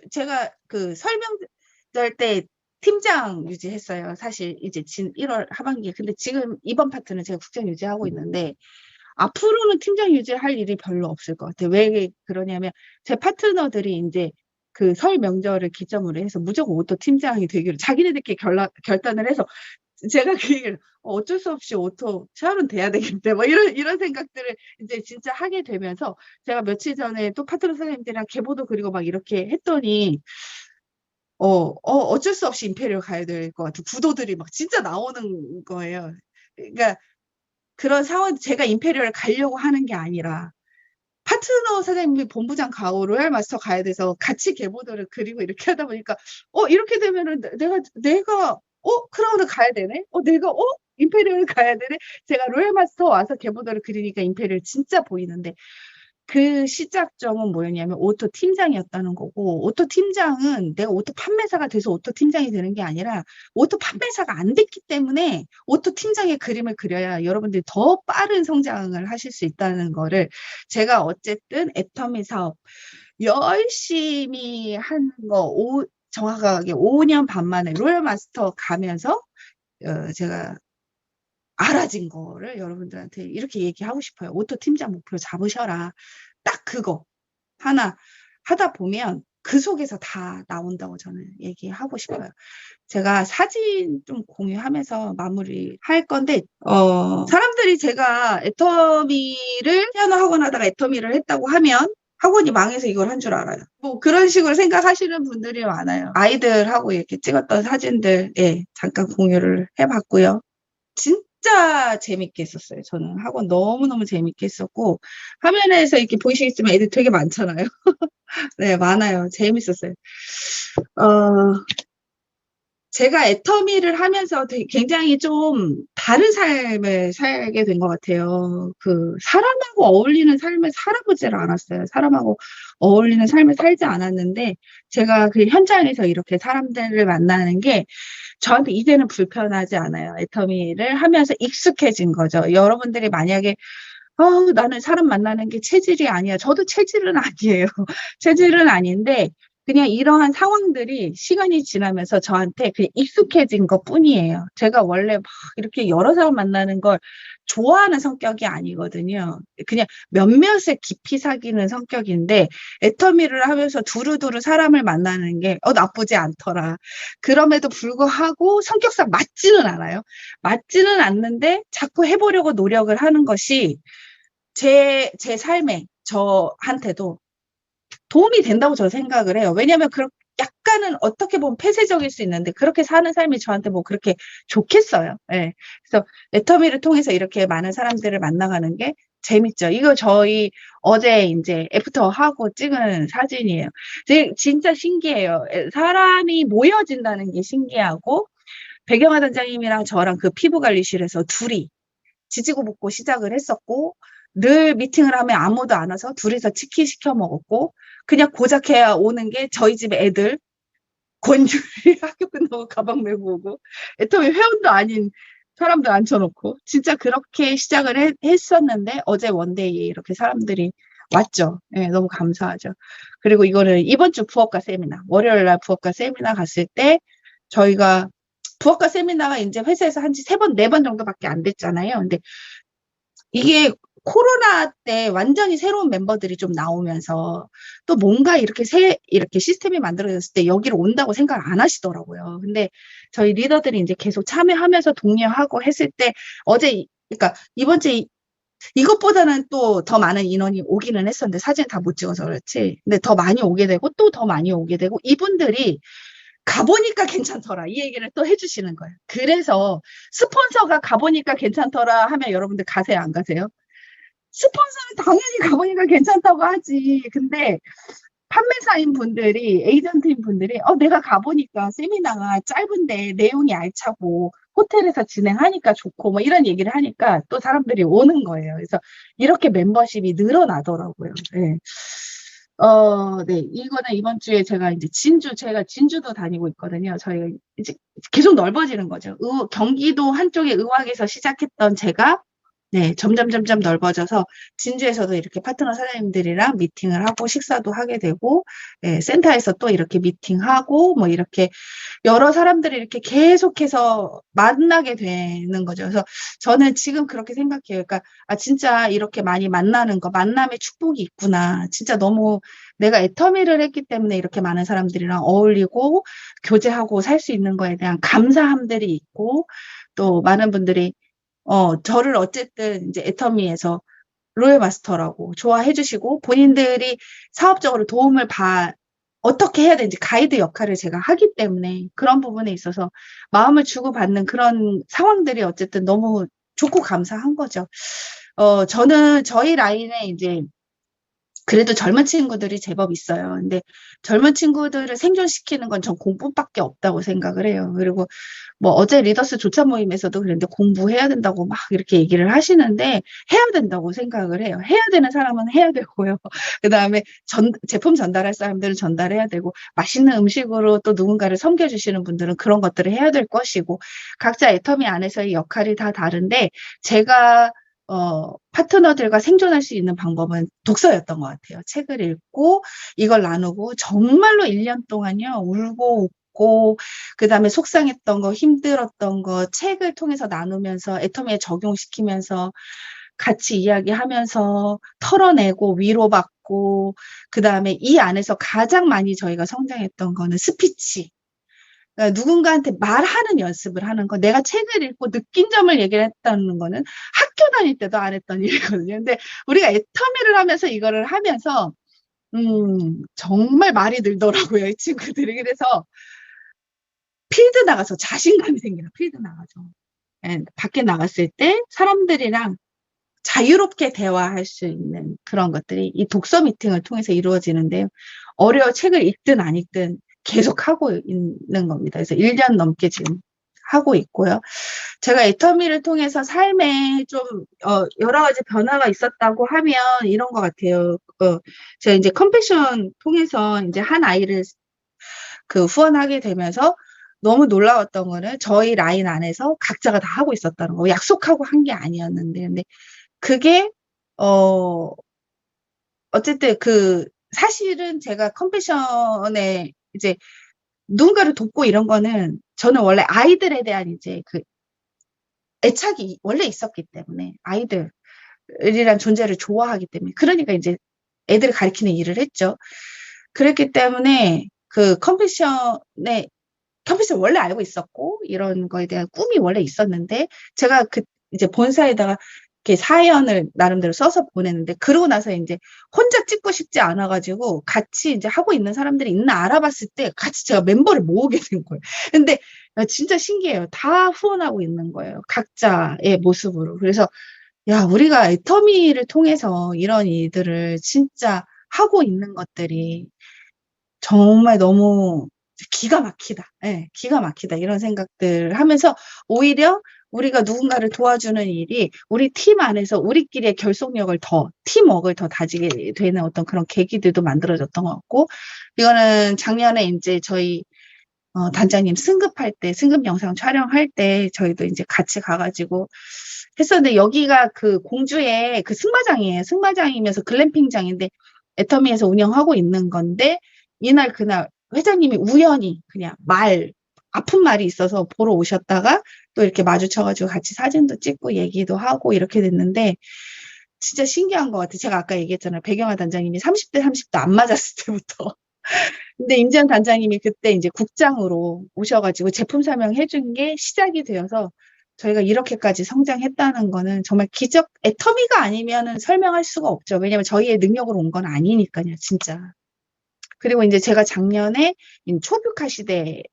제가 그 설명절 때 팀장 유지했어요. 사실 이제 1월 하반기에. 근데 지금 이번 파트는 제가 국장 유지하고 있는데 앞으로는 팀장 유지할 일이 별로 없을 것 같아요. 왜 그러냐면 제 파트너들이 이제 그 설 명절을 기점으로 해서 무조건 오토 팀장이 되기로 자기네들끼리 결단을 해서 제가 그 얘기를 어쩔 수 없이 오토 샤론 돼야 되겠대. 뭐 이런 생각들을 이제 진짜 하게 되면서 제가 며칠 전에 또 파트너 선생님들이랑 계보도 그리고 막 이렇게 했더니 어쩔 수 없이 임페리얼 가야 될 것 같은 구도들이 막 진짜 나오는 거예요. 그러니까 그런 상황, 제가 임페리얼 가려고 하는 게 아니라 파트너 사장님이 본부장 가고 로얄 마스터 가야 돼서 같이 계보도를 그리고 이렇게 하다 보니까 이렇게 되면은 내가 크라운을 가야 되네. 내가 임페리얼 가야 되네. 제가 로얄 마스터 와서 계보도를 그리니까 임페리얼 진짜 보이는데 그 시작점은 뭐였냐면 오토 팀장이었다는 거고, 오토 팀장은 내가 오토 판매사가 돼서 오토 팀장이 되는 게 아니라 오토 판매사가 안 됐기 때문에 오토 팀장의 그림을 그려야 여러분들이 더 빠른 성장을 하실 수 있다는 거를, 제가 어쨌든 애터미 사업 열심히 하는 거 정확하게 5년 반 만에 로열 마스터 가면서 제가 알아진 거를 여러분들한테 이렇게 얘기하고 싶어요. 오토 팀장 목표 잡으셔라. 딱 그거 하나 하다 보면 그 속에서 다 나온다고 저는 얘기하고 싶어요. 제가 사진 좀 공유하면서 마무리할 건데, 사람들이 제가 애터미를 피아노 학원 하다가 애터미를 했다고 하면 학원이 망해서 이걸 한 줄 알아요. 뭐 그런 식으로 생각하시는 분들이 많아요. 아이들하고 이렇게 찍었던 사진들, 잠깐 공유를 해봤고요. 진짜 재밌게 했었어요. 저는 학원 너무너무 재밌게 했었고, 화면에서 이렇게 보이시겠지만 애들 되게 많잖아요. 네, 많아요. 재밌었어요. 제가 애터미를 하면서 굉장히 좀 다른 삶을 살게 된 것 같아요. 사람하고 어울리는 삶을 살아보지를 않았어요. 사람하고 어울리는 삶을 살지 않았는데, 제가 그 현장에서 이렇게 사람들을 만나는 게 저한테 이제는 불편하지 않아요. 애터미를 하면서 익숙해진 거죠. 여러분들이 만약에 나는 사람 만나는 게 체질이 아니야. 저도 체질은 아니에요. 체질은 아닌데 그냥 이러한 상황들이 시간이 지나면서 저한테 그냥 익숙해진 것 뿐이에요. 제가 원래 막 이렇게 여러 사람 만나는 걸 좋아하는 성격이 아니거든요. 그냥 몇몇에 깊이 사귀는 성격인데 애터미를 하면서 두루두루 사람을 만나는 게 나쁘지 않더라. 그럼에도 불구하고 성격상 맞지는 않아요. 맞지는 않는데 자꾸 해보려고 노력을 하는 것이 제 삶에 저한테도 도움이 된다고 저는 생각을 해요. 왜냐하면 약간은 어떻게 보면 폐쇄적일 수 있는데 그렇게 사는 삶이 저한테 뭐 그렇게 좋겠어요. 예. 그래서 애터미를 통해서 이렇게 많은 사람들을 만나가는 게 재밌죠. 이거 저희 어제 이제 애프터 하고 찍은 사진이에요. 진짜 신기해요. 사람이 모여진다는 게 신기하고, 백영화 단장님이랑 저랑 그 피부관리실에서 둘이 지지고 볶고 시작을 했었고, 늘 미팅을 하면 아무도 안 와서 둘이서 치킨 시켜 먹었고, 그냥 고작 해야 오는 게 저희 집 애들 권율이 학교 끝나고 가방 메고 오고, 애터미 회원도 아닌 사람들 앉혀놓고 진짜 그렇게 시작을 했었는데 어제 원데이에 이렇게 사람들이 왔죠. 네, 너무 감사하죠. 그리고 이거는 이번 주 부업가 세미나, 월요일 날 부업가 세미나 갔을 때 저희가 부업가 세미나가 이제 회사에서 한 지 3번, 4번 정도밖에 안 됐잖아요. 근데 이게 코로나 때 완전히 새로운 멤버들이 좀 나오면서 또 뭔가 이렇게 시스템이 만들어졌을 때 여기로 온다고 생각 안 하시더라고요. 근데 저희 리더들이 이제 계속 참여하면서 독려하고 했을 때 그러니까 이번 주에 이것보다는 또 더 많은 인원이 오기는 했었는데 사진 다 못 찍어서 그렇지. 근데 더 많이 오게 되고 또 더 많이 오게 되고, 이분들이 가보니까 괜찮더라 이 얘기를 또 해주시는 거예요. 그래서 스폰서가 가보니까 괜찮더라 하면 여러분들 가세요, 안 가세요? 스폰서는 당연히 가보니까 괜찮다고 하지. 근데 판매사인 분들이, 에이전트인 분들이 내가 가보니까 세미나가 짧은데 내용이 알차고 호텔에서 진행하니까 좋고 뭐 이런 얘기를 하니까 또 사람들이 오는 거예요. 그래서 이렇게 멤버십이 늘어나더라고요. 네. 네. 이거는 이번 주에 제가 이제 제가 진주도 다니고 있거든요. 저희가 이제 계속 넓어지는 거죠. 경기도 한쪽에 의왕에서 시작했던 제가 네, 점점 넓어져서 진주에서도 이렇게 파트너 사장님들이랑 미팅을 하고 식사도 하게 되고, 센터에서 또 이렇게 미팅하고 뭐 이렇게 여러 사람들이 이렇게 계속해서 만나게 되는 거죠. 그래서 저는 지금 그렇게 생각해요. 그러니까 진짜 이렇게 많이 만나는 거, 만남의 축복이 있구나. 진짜 너무 내가 애터미를 했기 때문에 이렇게 많은 사람들이랑 어울리고 교제하고 살 수 있는 거에 대한 감사함들이 있고, 또 많은 분들이 저를 어쨌든 이제 애터미에서 로열 마스터라고 좋아해 주시고 본인들이 사업적으로 도움을 어떻게 해야 되는지 가이드 역할을 제가 하기 때문에 그런 부분에 있어서 마음을 주고받는 그런 상황들이 어쨌든 너무 좋고 감사한 거죠. 저는 저희 라인에 이제 그래도 젊은 친구들이 제법 있어요. 근데 젊은 친구들을 생존시키는 건 전 공부밖에 없다고 생각을 해요. 그리고 뭐 어제 리더스 조차 모임에서도 그랬는데 공부해야 된다고 막 이렇게 얘기를 하시는데 해야 된다고 생각을 해요. 해야 되는 사람은 해야 되고요. 그다음에 제품 전달할 사람들은 전달해야 되고 맛있는 음식으로 또 누군가를 섬겨주시는 분들은 그런 것들을 해야 될 것이고 각자 애터미 안에서의 역할이 다 다른데 제가 파트너들과 생존할 수 있는 방법은 독서였던 것 같아요. 책을 읽고 이걸 나누고 정말로 1년 동안요. 울고 웃고 그다음에 속상했던 거, 힘들었던 거 책을 통해서 나누면서 애터미에 적용시키면서 같이 이야기하면서 털어내고 위로받고 그다음에 이 안에서 가장 많이 저희가 성장했던 거는 스피치. 그러니까 누군가한테 말하는 연습을 하는 거. 내가 책을 읽고 느낀 점을 얘기를 했다는 거는 학교 다닐 때도 안 했던 일이거든요. 근데 우리가 애터미를 하면서 이거를 하면서 정말 말이 늘더라고요, 이 친구들이. 그래서 필드 나가서 자신감이 생겨요. 필드 나가서. 예, 밖에 나갔을 때 사람들이랑 자유롭게 대화할 수 있는 그런 것들이 이 독서 미팅을 통해서 이루어지는데요. 책을 읽든 안 읽든 계속 하고 있는 겁니다. 그래서 1년 넘게 지금 하고 있고요. 제가 애터미를 통해서 삶에 좀 여러 가지 변화가 있었다고 하면 이런 것 같아요. 제가 이제 컴패션 통해서 이제 한 아이를 후원하게 되면서 너무 놀라웠던 거는 저희 라인 안에서 각자가 다 하고 있었다는 거. 약속하고 한 게 아니었는데, 근데 그게 어쨌든 사실은 제가 컴패션에 이제 누군가를 돕고 이런 거는 저는 원래 아이들에 대한 이제 애착이 원래 있었기 때문에 아이들이란 존재를 좋아하기 때문에 그러니까 이제 애들을 가리키는 일을 했죠. 그랬기 때문에 컴패션 원래 알고 있었고 이런 거에 대한 꿈이 원래 있었는데 제가 이제 본사에다가 이렇게 사연을 나름대로 써서 보냈는데 그러고 나서 이제 혼자 찍고 싶지 않아가지고 같이 이제 하고 있는 사람들이 있나 알아봤을 때 같이 제가 멤버를 모으게 된 거예요. 근데 진짜 신기해요. 다 후원하고 있는 거예요. 각자의 모습으로. 그래서 야, 우리가 애터미를 통해서 이런 일들을 진짜 하고 있는 것들이 정말 너무 기가 막히다. 예, 기가 막히다. 이런 생각들을 하면서 오히려 우리가 누군가를 도와주는 일이 우리 팀 안에서 우리끼리의 팀워크를 더 다지게 되는 어떤 그런 계기들도 만들어졌던 것 같고, 이거는 작년에 이제 저희 단장님 승급 영상 촬영할 때 저희도 이제 같이 가가지고 했었는데 여기가 공주의 승마장이에요. 승마장이면서 글램핑장인데 애터미에서 운영하고 있는 건데 그날 회장님이 우연히 그냥 아픈 말이 있어서 보러 오셨다가 또 이렇게 마주쳐가지고 같이 사진도 찍고 얘기도 하고 이렇게 됐는데 진짜 신기한 것 같아요. 제가 아까 얘기했잖아요. 배경아 단장님이 30대 30도 안 맞았을 때부터. 근데 임지연 단장님이 그때 이제 국장으로 오셔가지고 제품 설명해준 게 시작이 되어서 저희가 이렇게까지 성장했다는 거는 정말 기적, 애터미가 아니면은 설명할 수가 없죠. 왜냐면 저희의 능력으로 온 건 아니니까요, 진짜. 그리고 이제 제가 작년에 초뷰카 시대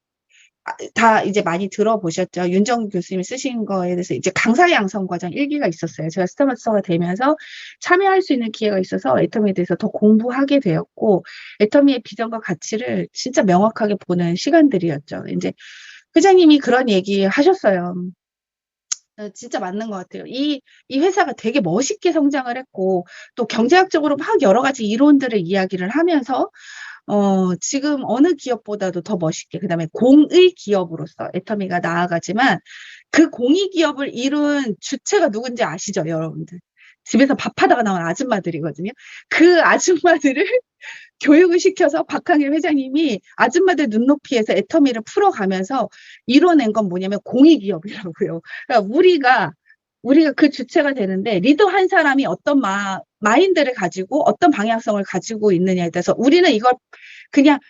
다 이제 많이 들어보셨죠. 윤정우 교수님이 쓰신 거에 대해서 이제 강사 양성 과정 1기가 있었어요. 제가 스타마스터가 되면서 참여할 수 있는 기회가 있어서 애터미에 대해서 더 공부하게 되었고, 애터미의 비전과 가치를 진짜 명확하게 보는 시간들이었죠. 이제 회장님이 그런 얘기 하셨어요. 진짜 맞는 것 같아요. 이 회사가 되게 멋있게 성장을 했고, 또 경제학적으로 막 여러 가지 이론들을 이야기를 하면서 지금 어느 기업보다도 더 멋있게, 그 다음에 공의 기업으로서 애터미가 나아가지만 그 공의 기업을 이룬 주체가 누군지 아시죠, 여러분들? 집에서 밥하다가 나온 아줌마들이거든요. 그 아줌마들을 교육을 시켜서 박항일 회장님이 아줌마들 눈높이에서 애터미를 풀어가면서 이뤄낸 건 뭐냐면 공의 기업이라고요. 그러니까 우리가 그 주체가 되는데 리더 한 사람이 어떤 마인드를 가지고 어떤 방향성을 가지고 있느냐에 따라서 우리는 이걸 그냥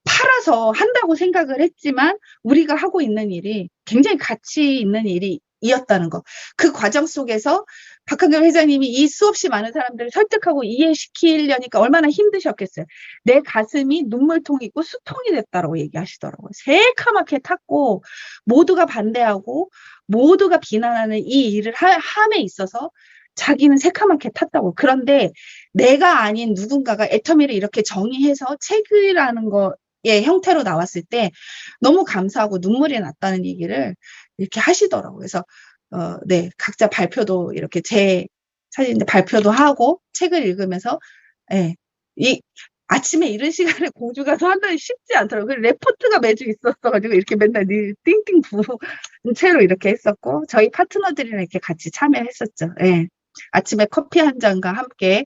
팔아서 한다고 생각을 했지만 우리가 하고 있는 일이 굉장히 가치 있는 일이 이었다는 거. 그 과정 속에서 박한경 회장님이 이 수없이 많은 사람들을 설득하고 이해시키려니까 얼마나 힘드셨겠어요. 내 가슴이 눈물통이 있고 수통이 됐다라고 얘기하시더라고요. 새카맣게 탔고 모두가 반대하고 모두가 비난하는 이 일을 함에 있어서 자기는 새카맣게 탔다고. 그런데 내가 아닌 누군가가 애터미를 이렇게 정의해서 책이라는 거의 형태로 나왔을 때 너무 감사하고 눈물이 났다는 얘기를 이렇게 하시더라고요. 그래서 네, 각자 발표도 이렇게 제 사진 발표도 하고 책을 읽으면서 예, 이 아침에 이런 시간에 공주 가서 한다니 쉽지 않더라고요. 레포트가 매주 있었어가지고 이렇게 맨날 띵띵 부은 채로 이렇게 했었고 저희 파트너들이랑 이렇게 같이 참여했었죠. 예. 아침에 커피 한 잔과 함께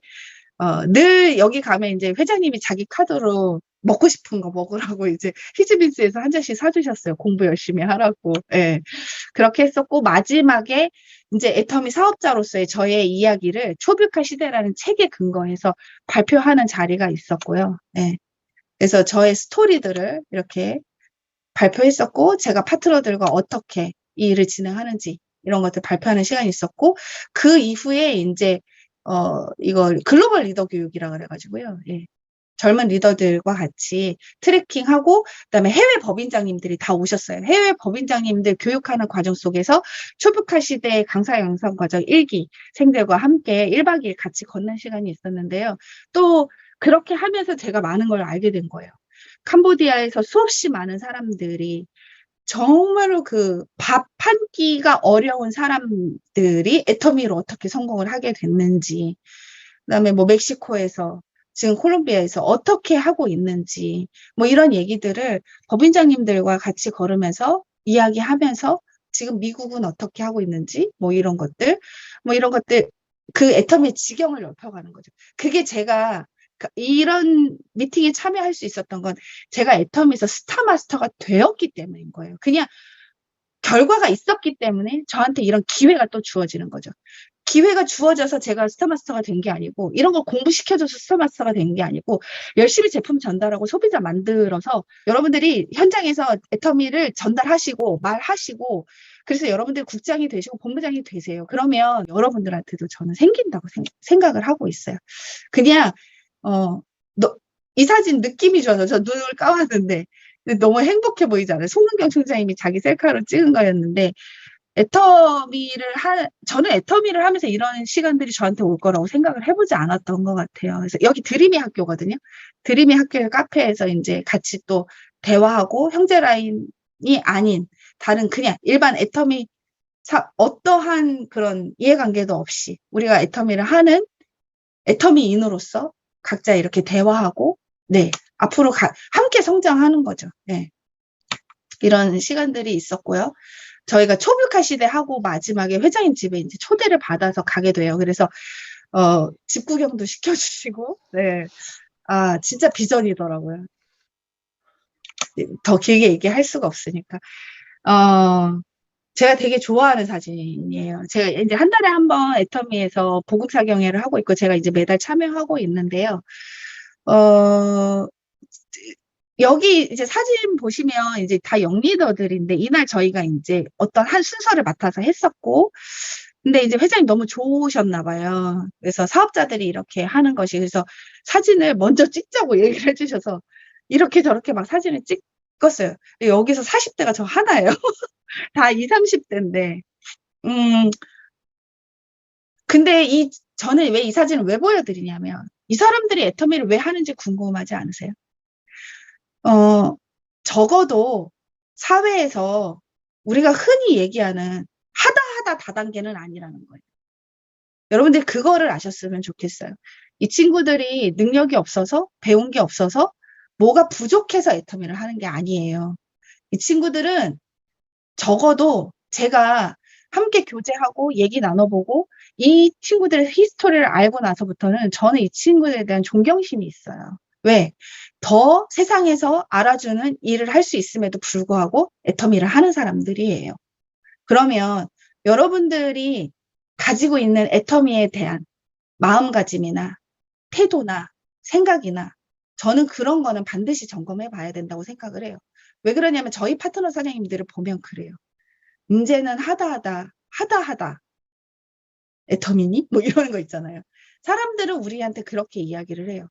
늘 여기 가면 이제 회장님이 자기 카드로 먹고 싶은 거 먹으라고 이제 히즈비즈에서 한 잔씩 사주셨어요. 공부 열심히 하라고. 예. 그렇게 했었고, 마지막에 이제 애터미 사업자로서의 저의 이야기를 초뷰카 시대라는 책에 근거해서 발표하는 자리가 있었고요. 예. 그래서 저의 스토리들을 이렇게 발표했었고, 제가 파트너들과 어떻게 이 일을 진행하는지 이런 것들 발표하는 시간이 있었고, 그 이후에 이제 이걸 글로벌 리더 교육이라 그래가지고요. 예. 젊은 리더들과 같이 트래킹하고 그다음에 해외 법인장님들이 다 오셨어요. 해외 법인장님들 교육하는 과정 속에서 초북화 시대 강사 양성 과정 1기 생들과 함께 1박 2일 같이 걷는 시간이 있었는데요. 또 그렇게 하면서 제가 많은 걸 알게 된 거예요. 캄보디아에서 수없이 많은 사람들이 정말로 그 밥 한 끼가 어려운 사람들이 애터미로 어떻게 성공을 하게 됐는지, 그다음에 뭐 멕시코에서 지금 콜롬비아에서 어떻게 하고 있는지 뭐 이런 얘기들을 법인장님들과 같이 걸으면서 이야기하면서 지금 미국은 어떻게 하고 있는지 뭐 이런 것들 그 애터미의 지경을 넓혀가는 거죠. 그게 제가 이런 미팅에 참여할 수 있었던 건 제가 애터미에서 스타 마스터가 되었기 때문인 거예요. 그냥 결과가 있었기 때문에 저한테 이런 기회가 또 주어지는 거죠. 기회가 주어져서 제가 스타마스터가 된 게 아니고 이런 걸 공부시켜줘서 스타마스터가 된 게 아니고 열심히 제품 전달하고 소비자 만들어서 여러분들이 현장에서 애터미를 전달하시고 말하시고 그래서 여러분들이 국장이 되시고 본부장이 되세요. 그러면 여러분들한테도 저는 생긴다고 생각을 하고 있어요. 그냥 이 사진 느낌이 좋아서 저 눈을 감았는데 너무 행복해 보이지 않아요? 송은경 총장님이 자기 셀카로 찍은 거였는데 저는 애터미를 하면서 이런 시간들이 저한테 올 거라고 생각을 해보지 않았던 것 같아요. 그래서 여기 드림이 학교거든요. 드림이 학교의 카페에서 이제 같이 또 대화하고 형제 라인이 아닌 다른 그냥 일반 애터미 어떠한 그런 이해관계도 없이 우리가 애터미를 하는 애터미인으로서 각자 이렇게 대화하고 네 앞으로 함께 성장하는 거죠. 네. 이런 시간들이 있었고요. 저희가 초뷰카 시대 하고 마지막에 회장님 집에 이제 초대를 받아서 가게 돼요. 그래서 집 구경도 시켜주시고, 네, 아 진짜 비전이더라고요. 더 길게 얘기할 수가 없으니까. 제가 되게 좋아하는 사진이에요. 제가 이제 한 달에 한 번 애터미에서 보국사경회를 하고 있고 제가 이제 매달 참여하고 있는데요. 여기 이제 사진 보시면 이제 다 영리더들인데 이날 저희가 이제 어떤 한 순서를 맡아서 했었고 근데 이제 회장님 너무 좋으셨나 봐요. 그래서 사업자들이 이렇게 하는 것이 그래서 사진을 먼저 찍자고 얘기를 해주셔서 이렇게 저렇게 막 사진을 찍었어요. 여기서 40대가 저 하나예요. 다 20, 30대인데 근데 저는 왜 이 사진을 왜 보여드리냐면 이 사람들이 애터미를 왜 하는지 궁금하지 않으세요? 적어도 사회에서 우리가 흔히 얘기하는 하다 다단계는 아니라는 거예요. 여러분들 그거를 아셨으면 좋겠어요. 이 친구들이 능력이 없어서 배운 게 없어서 뭐가 부족해서 애터미를 하는 게 아니에요. 이 친구들은 적어도 제가 함께 교제하고 얘기 나눠보고 이 친구들의 히스토리를 알고 나서부터는 저는 이 친구들에 대한 존경심이 있어요. 왜? 더 세상에서 알아주는 일을 할 수 있음에도 불구하고 애터미를 하는 사람들이에요. 그러면 여러분들이 가지고 있는 애터미에 대한 마음가짐이나 태도나 생각이나 저는 그런 거는 반드시 점검해 봐야 된다고 생각을 해요. 왜 그러냐면 저희 파트너 사장님들을 보면 그래요. 문제는 하다 하다. 애터미니? 뭐 이러는 거 있잖아요. 사람들은 우리한테 그렇게 이야기를 해요.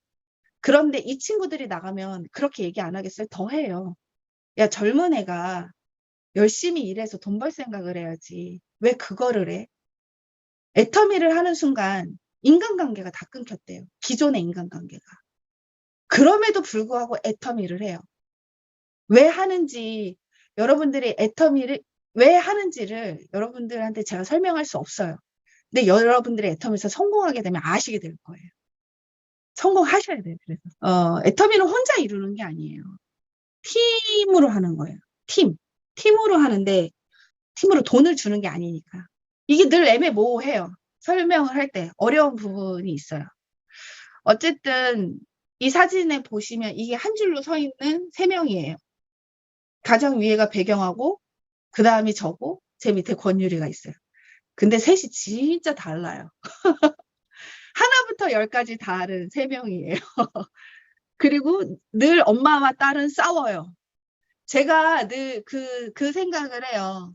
그런데 이 친구들이 나가면 그렇게 얘기 안 하겠어요? 더 해요. 야, 젊은 애가 열심히 일해서 돈 벌 생각을 해야지. 왜 그거를 해? 애터미를 하는 순간 인간관계가 다 끊겼대요. 기존의 인간관계가. 그럼에도 불구하고 애터미를 해요. 왜 하는지, 여러분들이 애터미를 왜 하는지를 여러분들한테 제가 설명할 수 없어요. 근데 여러분들이 애터미에서 성공하게 되면 아시게 될 거예요. 성공하셔야 돼요. 그래서 애터미는 혼자 이루는 게 아니에요. 팀으로 하는 거예요. 팀으로 하는데 팀으로 돈을 주는 게 아니니까. 이게 늘 애매모호해요. 설명을 할 때 어려운 부분이 있어요. 어쨌든 이 사진에 보시면 이게 한 줄로 서 있는 3명이에요. 가장 위에가 배경하고 그 다음이 저고 제 밑에 권유리가 있어요. 근데 셋이 진짜 달라요. 하나부터 10까지 다른 3명이에요. 그리고 늘 엄마와 딸은 싸워요. 제가 늘 그 생각을 해요.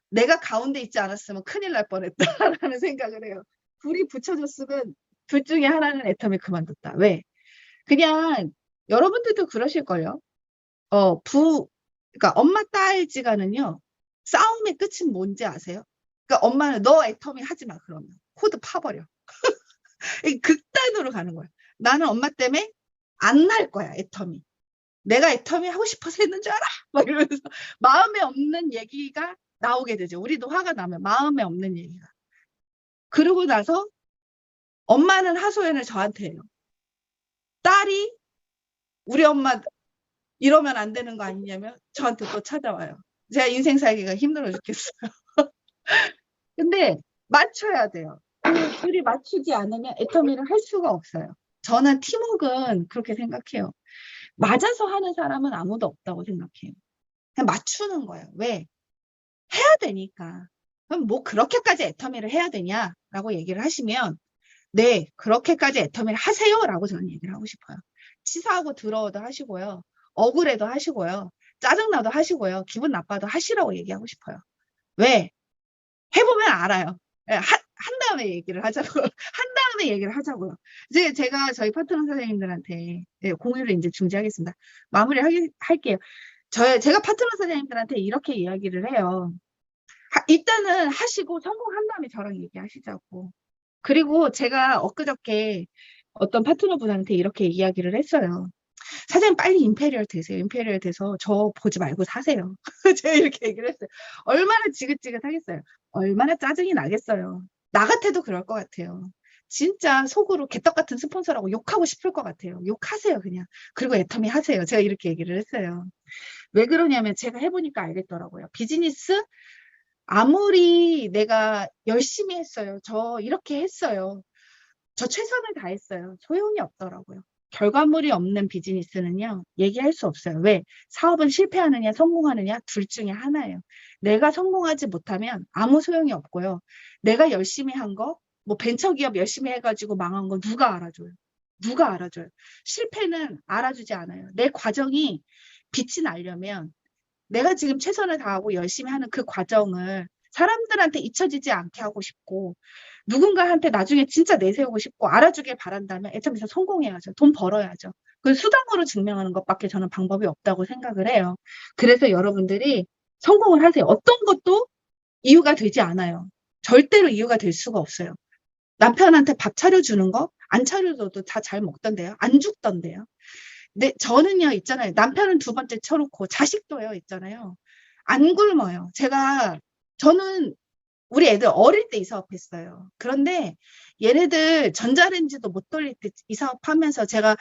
내가 가운데 있지 않았으면 큰일 날 뻔했다라는 생각을 해요. 둘이 붙여줬으면 둘 중에 하나는 애터미 그만뒀다. 왜? 그냥 여러분들도 그러실걸요. 그러니까 엄마 딸 지간은요. 싸움의 끝은 뭔지 아세요? 그러니까 엄마는 너 애터미 하지 마 그러면 코드 파버려. 극단으로 가는 거야. 나는 엄마 때문에 안 날 거야 애터미. 내가 애터미 하고 싶어서 했는 줄 알아? 막 이러면서 마음에 없는 얘기가 나오게 되죠. 우리도 화가 나면 마음에 없는 얘기가. 그러고 나서 엄마는 하소연을 저한테 해요. 딸이 우리 엄마 이러면 안 되는 거 아니냐면 저한테 또 찾아와요. 제가 인생 살기가 힘들어 죽겠어요. 근데 맞춰야 돼요. 둘이 맞추지 않으면 애터미를 할 수가 없어요. 저는 팀워크는 그렇게 생각해요. 맞아서 하는 사람은 아무도 없다고 생각해요. 그냥 맞추는 거예요. 왜? 해야 되니까. 그럼 뭐 그렇게까지 애터미를 해야 되냐라고 얘기를 하시면 네, 그렇게까지 애터미를 하세요라고 저는 얘기를 하고 싶어요. 치사하고 더러워도 하시고요. 억울해도 하시고요. 짜증나도 하시고요. 기분 나빠도 하시라고 얘기하고 싶어요. 왜? 해보면 알아요. 한 다음에 얘기를 하자고요. 한 다음에 얘기를 하자고요. 이제 제가 저희 파트너 선생님들한테 공유를 이제 중지하겠습니다. 마무리 할게요. 제가 파트너 선생님들한테 이렇게 이야기를 해요. 일단은 하시고 성공한 다음에 저랑 얘기하시자고. 그리고 제가 엊그저께 어떤 파트너분한테 이렇게 이야기를 했어요. 사장님 빨리 임페리얼 되세요. 임페리얼 돼서 저 보지 말고 사세요. 제가 이렇게 얘기를 했어요. 얼마나 지긋지긋하겠어요. 얼마나 짜증이 나겠어요. 나 같아도 그럴 것 같아요. 진짜 속으로 개떡 같은 스폰서라고 욕하고 싶을 것 같아요. 욕하세요 그냥. 그리고 애터미 하세요. 제가 이렇게 얘기를 했어요. 왜 그러냐면 제가 해보니까 알겠더라고요. 비즈니스 아무리 내가 열심히 했어요. 저 이렇게 했어요. 저 최선을 다했어요. 소용이 없더라고요. 결과물이 없는 비즈니스는요. 얘기할 수 없어요. 왜? 사업은 실패하느냐 성공하느냐 둘 중에 하나예요. 내가 성공하지 못하면 아무 소용이 없고요. 내가 열심히 한 거, 뭐 벤처기업 열심히 해가지고 망한 거 누가 알아줘요? 누가 알아줘요? 실패는 알아주지 않아요. 내 과정이 빛이 나려면 내가 지금 최선을 다하고 열심히 하는 그 과정을 사람들한테 잊혀지지 않게 하고 싶고 누군가한테 나중에 진짜 내세우고 싶고 알아주길 바란다면 애터미에서 성공해야죠. 돈 벌어야죠. 그 수당으로 증명하는 것밖에 저는 방법이 없다고 생각을 해요. 그래서 여러분들이 성공을 하세요. 어떤 것도 이유가 되지 않아요. 절대로 이유가 될 수가 없어요. 남편한테 밥 차려주는 거 안 차려줘도 다 잘 먹던데요. 안 죽던데요. 근데 저는요 있잖아요. 남편은 2번째 쳐놓고 자식도요 있잖아요. 안 굶어요. 저는 우리 애들 어릴 때 이 사업했어요. 그런데 얘네들 전자레인지도 못 돌릴 때 이 사업하면서 제가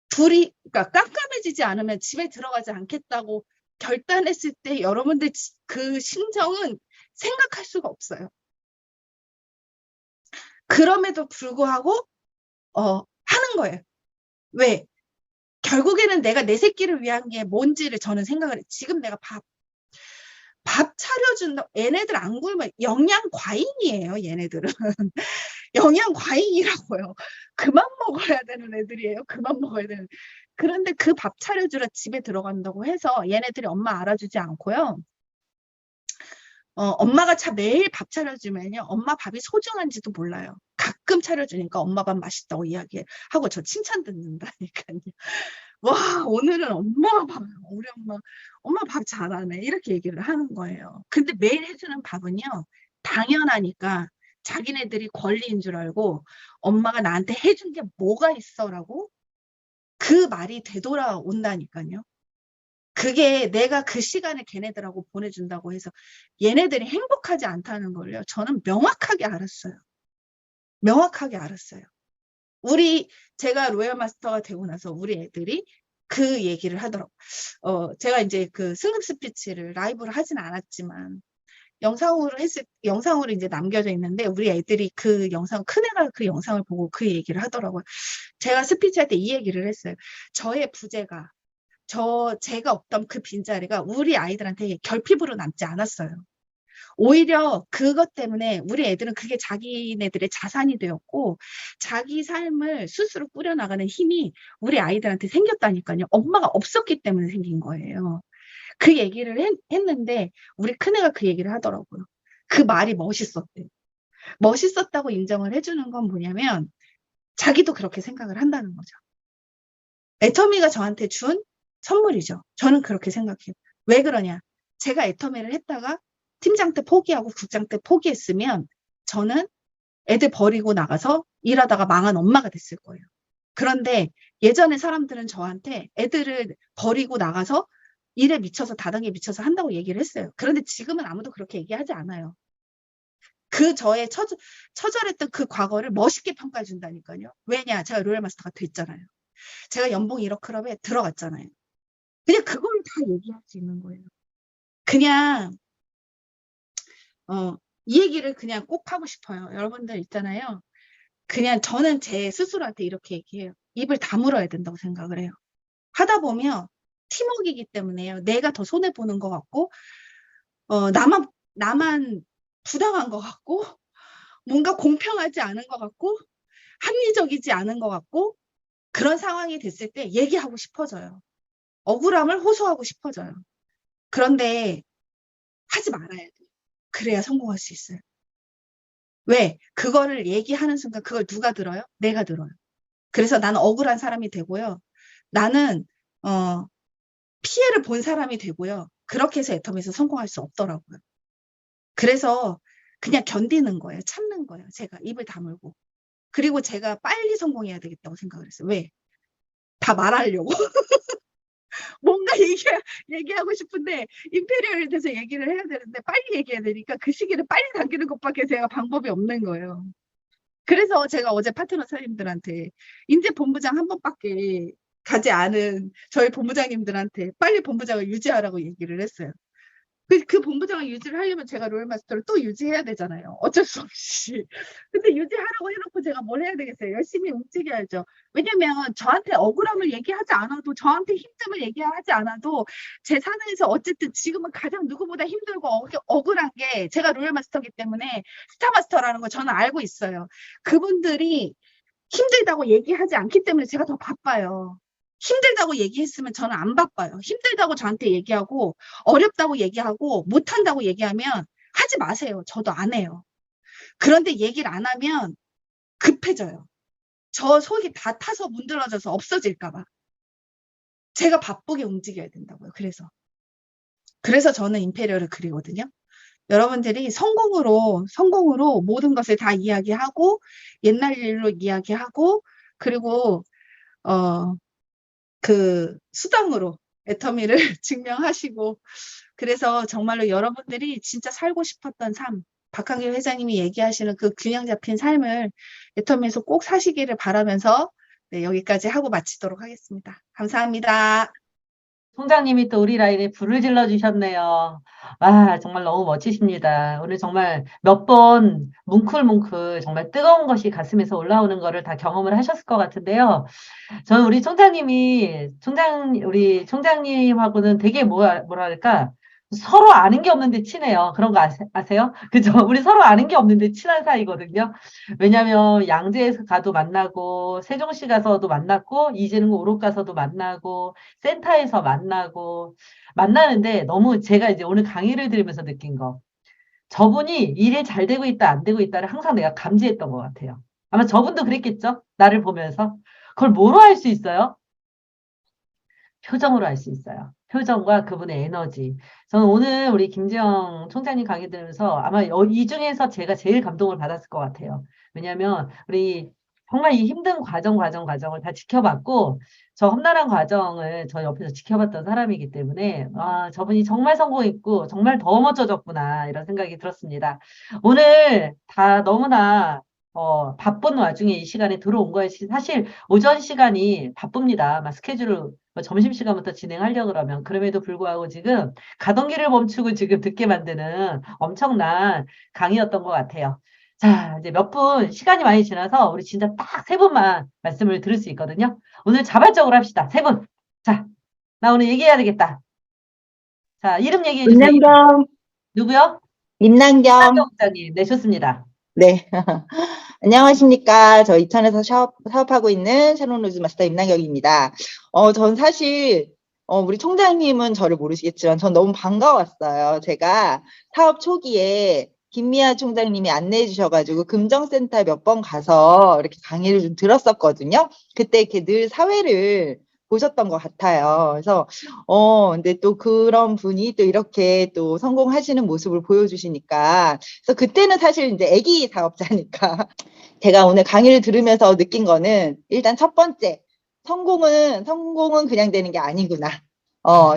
둘이 그러니까 깜깜해지지 않으면 집에 들어가지 않겠다고 결단했을 때 여러분들 그 심정은 생각할 수가 없어요. 그럼에도 불구하고 하는 거예요. 왜? 결국에는 내가 내 새끼를 위한 게 뭔지를 저는 생각을 해요. 지금 내가 밥 차려준다. 얘네들 안 굶어요. 영양 과잉이에요, 얘네들은. 영양 과잉이라고요. 그만 먹어야 되는 애들이에요. 그만 먹어야 되는. 그런데 그 밥 차려주러 집에 들어간다고 해서 얘네들이 엄마 알아주지 않고요. 엄마가 매일 밥 차려주면요. 엄마 밥이 소중한지도 몰라요. 가끔 차려주니까 엄마 밥 맛있다고 이야기하고 저 칭찬 듣는다니까요. 와, 오늘은 엄마가 밥, 우리 엄마 밥 잘하네. 이렇게 얘기를 하는 거예요. 근데 매일 해주는 밥은요. 당연하니까 자기네들이 권리인 줄 알고 엄마가 나한테 해준 게 뭐가 있어라고 그 말이 되돌아온다니까요. 그게 내가 그 시간을 걔네들하고 보내준다고 해서 얘네들이 행복하지 않다는 걸요. 저는 명확하게 알았어요. 명확하게 알았어요. 제가 로얄 마스터가 되고 나서 우리 애들이 그 얘기를 하더라고. 제가 이제 그 승급 스피치를 라이브로 하진 않았지만 영상으로 이제 남겨져 있는데 우리 애들이 그 영상, 큰애가 그 영상을 보고 그 얘기를 하더라고요. 제가 스피치 할 때 이 얘기를 했어요. 저의 부재가 제가 없던 그 빈자리가 우리 아이들한테 결핍으로 남지 않았어요. 오히려 그것 때문에 우리 애들은 그게 자기네들의 자산이 되었고 자기 삶을 스스로 꾸려나가는 힘이 우리 아이들한테 생겼다니까요. 엄마가 없었기 때문에 생긴 거예요. 그 얘기를 했는데 우리 큰애가 그 얘기를 하더라고요. 그 말이 멋있었대요. 멋있었다고 인정을 해주는 건 뭐냐면 자기도 그렇게 생각을 한다는 거죠. 애터미가 저한테 준 선물이죠. 저는 그렇게 생각해요. 왜 그러냐? 제가 애터미를 했다가 팀장 때 포기하고 국장 때 포기했으면 저는 애들 버리고 나가서 일하다가 망한 엄마가 됐을 거예요. 그런데 예전에 사람들은 저한테 애들을 버리고 나가서 일에 미쳐서 다단계에 미쳐서 한다고 얘기를 했어요. 그런데 지금은 아무도 그렇게 얘기하지 않아요. 그 저의 처절했던 그 과거를 멋있게 평가해 준다니까요. 왜냐? 제가 로얄 마스터가 됐잖아요. 제가 연봉 1억 클럽에 들어갔잖아요. 그냥 그걸 다 얘기할 수 있는 거예요. 그냥 이 얘기를 그냥 꼭 하고 싶어요. 여러분들 있잖아요. 그냥 저는 제 스스로한테 이렇게 얘기해요. 입을 다물어야 된다고 생각을 해요. 하다 보면 팀워크이기 때문에요. 내가 더 손해보는 것 같고 나만 부당한 것 같고 뭔가 공평하지 않은 것 같고 합리적이지 않은 것 같고 그런 상황이 됐을 때 얘기하고 싶어져요. 억울함을 호소하고 싶어져요. 그런데 하지 말아야 돼요. 그래야 성공할 수 있어요. 왜? 그거를 얘기하는 순간 그걸 누가 들어요? 내가 들어요. 그래서 나는 억울한 사람이 되고요. 나는 피해를 본 사람이 되고요. 그렇게 해서 애텀에서 성공할 수 없더라고요. 그래서 그냥 견디는 거예요. 참는 거예요. 제가 입을 다물고. 그리고 제가 빨리 성공해야 되겠다고 생각을 했어요. 왜? 다 말하려고. 뭔가 얘기하고 싶은데 임페리얼에 대해서 얘기를 해야 되는데 빨리 얘기해야 되니까 그 시기를 빨리 당기는 것밖에 제가 방법이 없는 거예요. 그래서 제가 어제 파트너 선생님들한테 인재 본부장 한 번밖에 가지 않은 저희 본부장님들한테 빨리 본부장을 유지하라고 얘기를 했어요. 그 본부장을 유지를 하려면 제가 롤마스터를 또 유지해야 되잖아요. 어쩔 수 없이. 근데 유지하라고 해놓고 제가 뭘 해야 되겠어요? 열심히 움직여야죠. 왜냐면 저한테 억울함을 얘기하지 않아도 저한테 힘듦을 얘기하지 않아도 제 사내에서 어쨌든 지금은 가장 누구보다 힘들고 억울한 게 제가 롤마스터이기 때문에 스타마스터라는 거 저는 알고 있어요. 그분들이 힘들다고 얘기하지 않기 때문에 제가 더 바빠요. 힘들다고 얘기했으면 저는 안 바빠요. 힘들다고 저한테 얘기하고 어렵다고 얘기하고 못한다고 얘기하면 하지 마세요. 저도 안 해요. 그런데 얘기를 안 하면 급해져요. 저 속이 다 타서 문드러져서 없어질까 봐. 제가 바쁘게 움직여야 된다고요. 그래서 저는 임페리얼을 그리거든요. 여러분들이 성공으로 모든 것을 다 이야기하고 옛날 일로 이야기하고 그리고 그 수당으로 애터미를 증명하시고 그래서 정말로 여러분들이 진짜 살고 싶었던 삶 박한길 회장님이 얘기하시는 그 균형 잡힌 삶을 애터미에서 꼭 사시기를 바라면서 네, 여기까지 하고 마치도록 하겠습니다. 감사합니다. 총장님이 또 우리 라인에 불을 질러주셨네요. 아, 정말 너무 멋지십니다. 오늘 정말 몇 번 뭉클뭉클 정말 뜨거운 것이 가슴에서 올라오는 거를 다 경험을 하셨을 것 같은데요. 저는 우리 총장님하고는 되게 뭐랄까, 서로 아는 게 없는데 친해요. 그런 거 아세요? 그죠? 우리 서로 아는 게 없는데 친한 사이거든요. 왜냐면 양재에서 가도 만나고, 세종시 가서도 만났고, 이재능 오롯 가서도 만나고, 센터에서 만나고, 만나는데 너무 제가 이제 오늘 강의를 들으면서 느낀 거. 저분이 일이 잘 되고 있다, 안 되고 있다를 항상 내가 감지했던 것 같아요. 아마 저분도 그랬겠죠? 나를 보면서. 그걸 뭐로 알 수 있어요? 표정으로 알 수 있어요. 표정과 그분의 에너지. 저는 오늘 우리 김지영 총장님 강의 들으면서 아마 이 중에서 제가 제일 감동을 받았을 것 같아요. 왜냐하면 우리 정말 이 힘든 과정을 다 지켜봤고 저 험난한 과정을 저 옆에서 지켜봤던 사람이기 때문에 아, 저분이 정말 성공했고 정말 더 멋져졌구나 이런 생각이 들었습니다. 오늘 다 너무나 바쁜 와중에 이 시간에 들어온 것이 사실 오전 시간이 바쁩니다. 막 스케줄을 점심시간부터 진행하려고 그러면 그럼에도 불구하고 지금 가던 길을 멈추고 지금 듣게 만드는 엄청난 강의였던 것 같아요. 자, 이제 몇 분 시간이 많이 지나서 우리 진짜 딱 세 분만 말씀을 들을 수 있거든요. 오늘 자발적으로 합시다. 세 분. 자, 나 오늘 얘기해야 되겠다. 자, 이름 얘기해 주세요. 이름. 김남겸, 누구요? 임남겸. 한경 국장님. 네, 좋습니다. 네. 안녕하십니까. 저 이천에서 사업하고 있는 샤론 로즈 마스터 임남경입니다. 전 사실, 우리 총장님은 저를 모르시겠지만, 전 너무 반가웠어요. 제가 사업 초기에 김미아 총장님이 안내해 주셔가지고, 금정센터 몇 번 가서 이렇게 강의를 좀 들었었거든요. 그때 이렇게 늘 사회를 보셨던 것 같아요. 그래서, 근데 또 그런 분이 또 이렇게 또 성공하시는 모습을 보여주시니까, 그래서 그때는 사실 이제 애기 사업자니까 제가 오늘 강의를 들으면서 느낀 거는 일단 첫 번째, 성공은 그냥 되는 게 아니구나.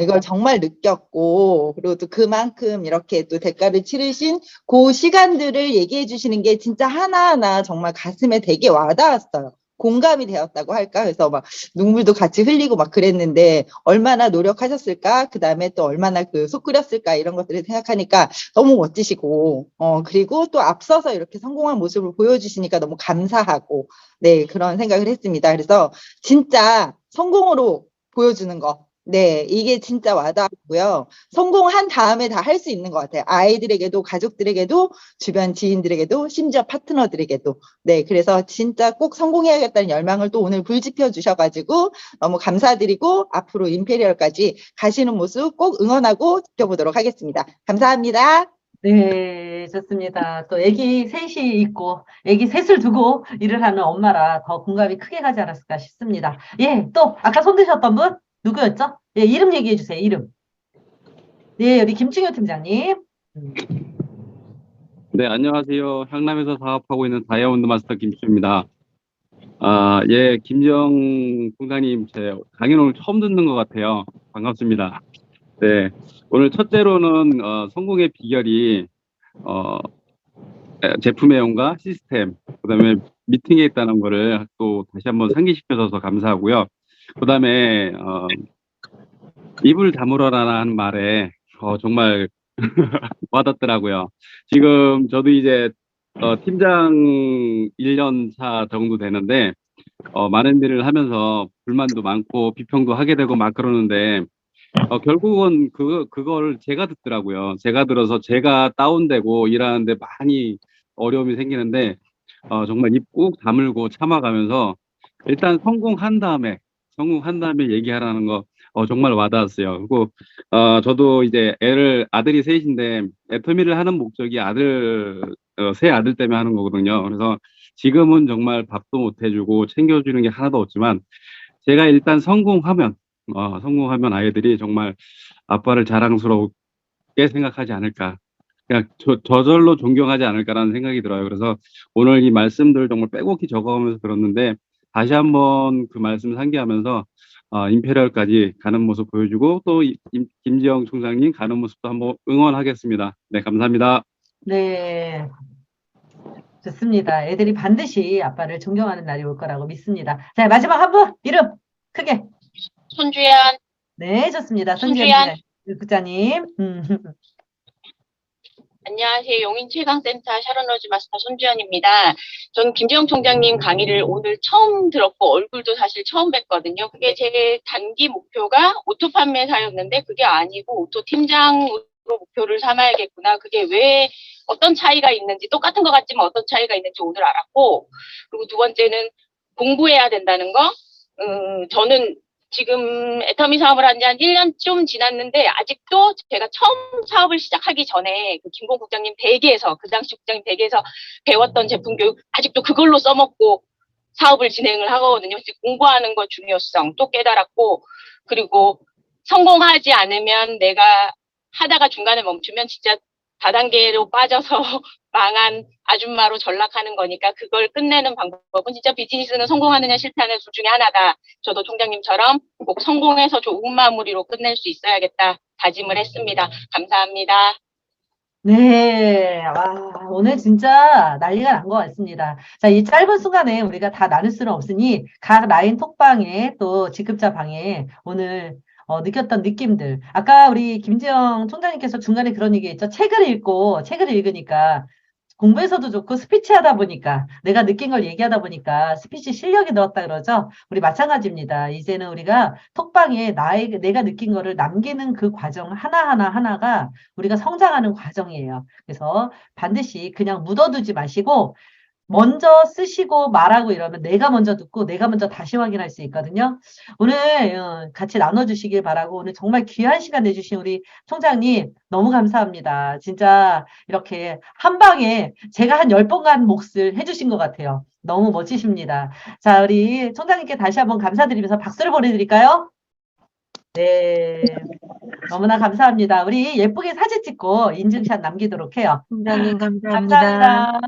이걸 정말 느꼈고, 그리고 또 그만큼 이렇게 또 대가를 치르신 그 시간들을 얘기해 주시는 게 진짜 하나하나 정말 가슴에 되게 와닿았어요. 공감이 되었다고 할까? 그래서 막 눈물도 같이 흘리고 막 그랬는데 얼마나 노력하셨을까? 그 다음에 또 얼마나 속 끓였을까? 이런 것들을 생각하니까 너무 멋지시고, 그리고 또 앞서서 이렇게 성공한 모습을 보여주시니까 너무 감사하고, 네, 그런 생각을 했습니다. 그래서 진짜 성공으로 보여주는 거. 네, 이게 진짜 와닿았고요. 성공한 다음에 다 할 수 있는 것 같아요. 아이들에게도, 가족들에게도, 주변 지인들에게도, 심지어 파트너들에게도. 네, 그래서 진짜 꼭 성공해야겠다는 열망을 또 오늘 불지펴 주셔가지고 너무 감사드리고 앞으로 임페리얼까지 가시는 모습 꼭 응원하고 지켜보도록 하겠습니다. 감사합니다. 네, 좋습니다. 또 애기 셋이 있고, 애기 셋을 두고 일을 하는 엄마라 더 공감이 크게 가지 않았을까 싶습니다. 예, 또, 아까 손 드셨던 분? 누구였죠? 예, 이름 얘기해 주세요, 이름. 네, 우리 김충효 팀장님. 네, 안녕하세요. 향남에서 사업하고 있는 다이아몬드 마스터 김수입니다. 예, 김정 총장님, 제 강연 오늘 처음 듣는 것 같아요. 반갑습니다. 네, 오늘 첫째로는 성공의 비결이 제품 애용과 시스템, 그다음에 미팅에 있다는 거를 또 다시 한번 상기시켜줘서 감사하고요. 그다음에 입을 다물어라는 말에 정말 와닿더라고요. 지금 저도 이제 팀장 1년 차 정도 되는데 많은 일을 하면서 불만도 많고 비평도 하게 되고 막 그러는데 결국은 그걸 제가 듣더라고요. 제가 들어서 제가 다운되고 일하는데 많이 어려움이 생기는데 정말 입 꾹 다물고 참아가면서 일단 성공한 다음에 얘기하라는 거 정말 와닿았어요. 그리고 저도 이제 아들이 셋인데 애터미를 하는 목적이 새 아들 때문에 하는 거거든요. 그래서 지금은 정말 밥도 못 해주고 챙겨주는 게 하나도 없지만 제가 일단 성공하면 아이들이 정말 아빠를 자랑스럽게 생각하지 않을까. 그냥 저절로 존경하지 않을까라는 생각이 들어요. 그래서 오늘 이 말씀들 정말 빼곡히 적어가면서 들었는데 다시 한번 그 말씀 상기하면서 임페리얼까지 가는 모습 보여주고 또 김지영 총장님 가는 모습도 한번 응원하겠습니다. 네, 감사합니다. 네, 좋습니다. 애들이 반드시 아빠를 존경하는 날이 올 거라고 믿습니다. 자, 마지막 한 분, 이름 크게. 손주연, 네, 좋습니다. 손주연. 국장님. 안녕하세요. 용인 최강센터 샤론로즈 마스터 손주연입니다. 전 김지영 총장님 강의를 오늘 처음 들었고 얼굴도 사실 처음 뵀거든요. 그게 제 단기 목표가 오토 판매사였는데 그게 아니고 오토 팀장으로 목표를 삼아야겠구나. 그게 왜 어떤 차이가 있는지, 똑같은 것 같지만 어떤 차이가 있는지 오늘 알았고, 그리고 두 번째는 공부해야 된다는 거. 저는 지금 애터미 사업을 한 지 한 1년 좀 지났는데 아직도 제가 처음 사업을 시작하기 전에 그 김공 국장님 댁에서, 그 당시 국장님 댁에서 배웠던 제품 교육 아직도 그걸로 써먹고 사업을 진행을 하거든요. 공부하는 거 중요성 또 깨달았고, 그리고 성공하지 않으면, 내가 하다가 중간에 멈추면 진짜 다단계로 빠져서 망한 아줌마로 전락하는 거니까 그걸 끝내는 방법은 진짜 비즈니스는 성공하느냐 실패하느냐 둘 중에 하나다. 저도 총장님처럼 꼭 성공해서 좋은 마무리로 끝낼 수 있어야겠다 다짐을 했습니다. 감사합니다. 네, 와, 오늘 진짜 난리가 난 것 같습니다. 자, 이 짧은 순간에 우리가 다 나눌 수는 없으니 각 라인 톡방에 또 직급자 방에 오늘 느꼈던 느낌들. 아까 우리 김지영 총장님께서 중간에 그런 얘기 했죠. 책을 읽으니까 공부에서도 좋고 스피치 하다 보니까 내가 느낀 걸 얘기하다 보니까 스피치 실력이 늘었다 그러죠. 우리 마찬가지입니다. 이제는 우리가 톡방에 내가 느낀 거를 남기는 그 과정 하나가 우리가 성장하는 과정이에요. 그래서 반드시 그냥 묻어두지 마시고 먼저 쓰시고 말하고 이러면 내가 먼저 듣고 내가 먼저 다시 확인할 수 있거든요. 오늘 같이 나눠주시길 바라고, 오늘 정말 귀한 시간 내주신 우리 총장님 너무 감사합니다. 진짜 이렇게 한 방에 제가 한 10번 간 몫을 해주신 것 같아요. 너무 멋지십니다. 자, 우리 총장님께 다시 한번 감사드리면서 박수를 보내드릴까요? 네. 너무나 감사합니다. 우리 예쁘게 사진 찍고 인증샷 남기도록 해요. 팀장님 감사합니다. 감사합니다.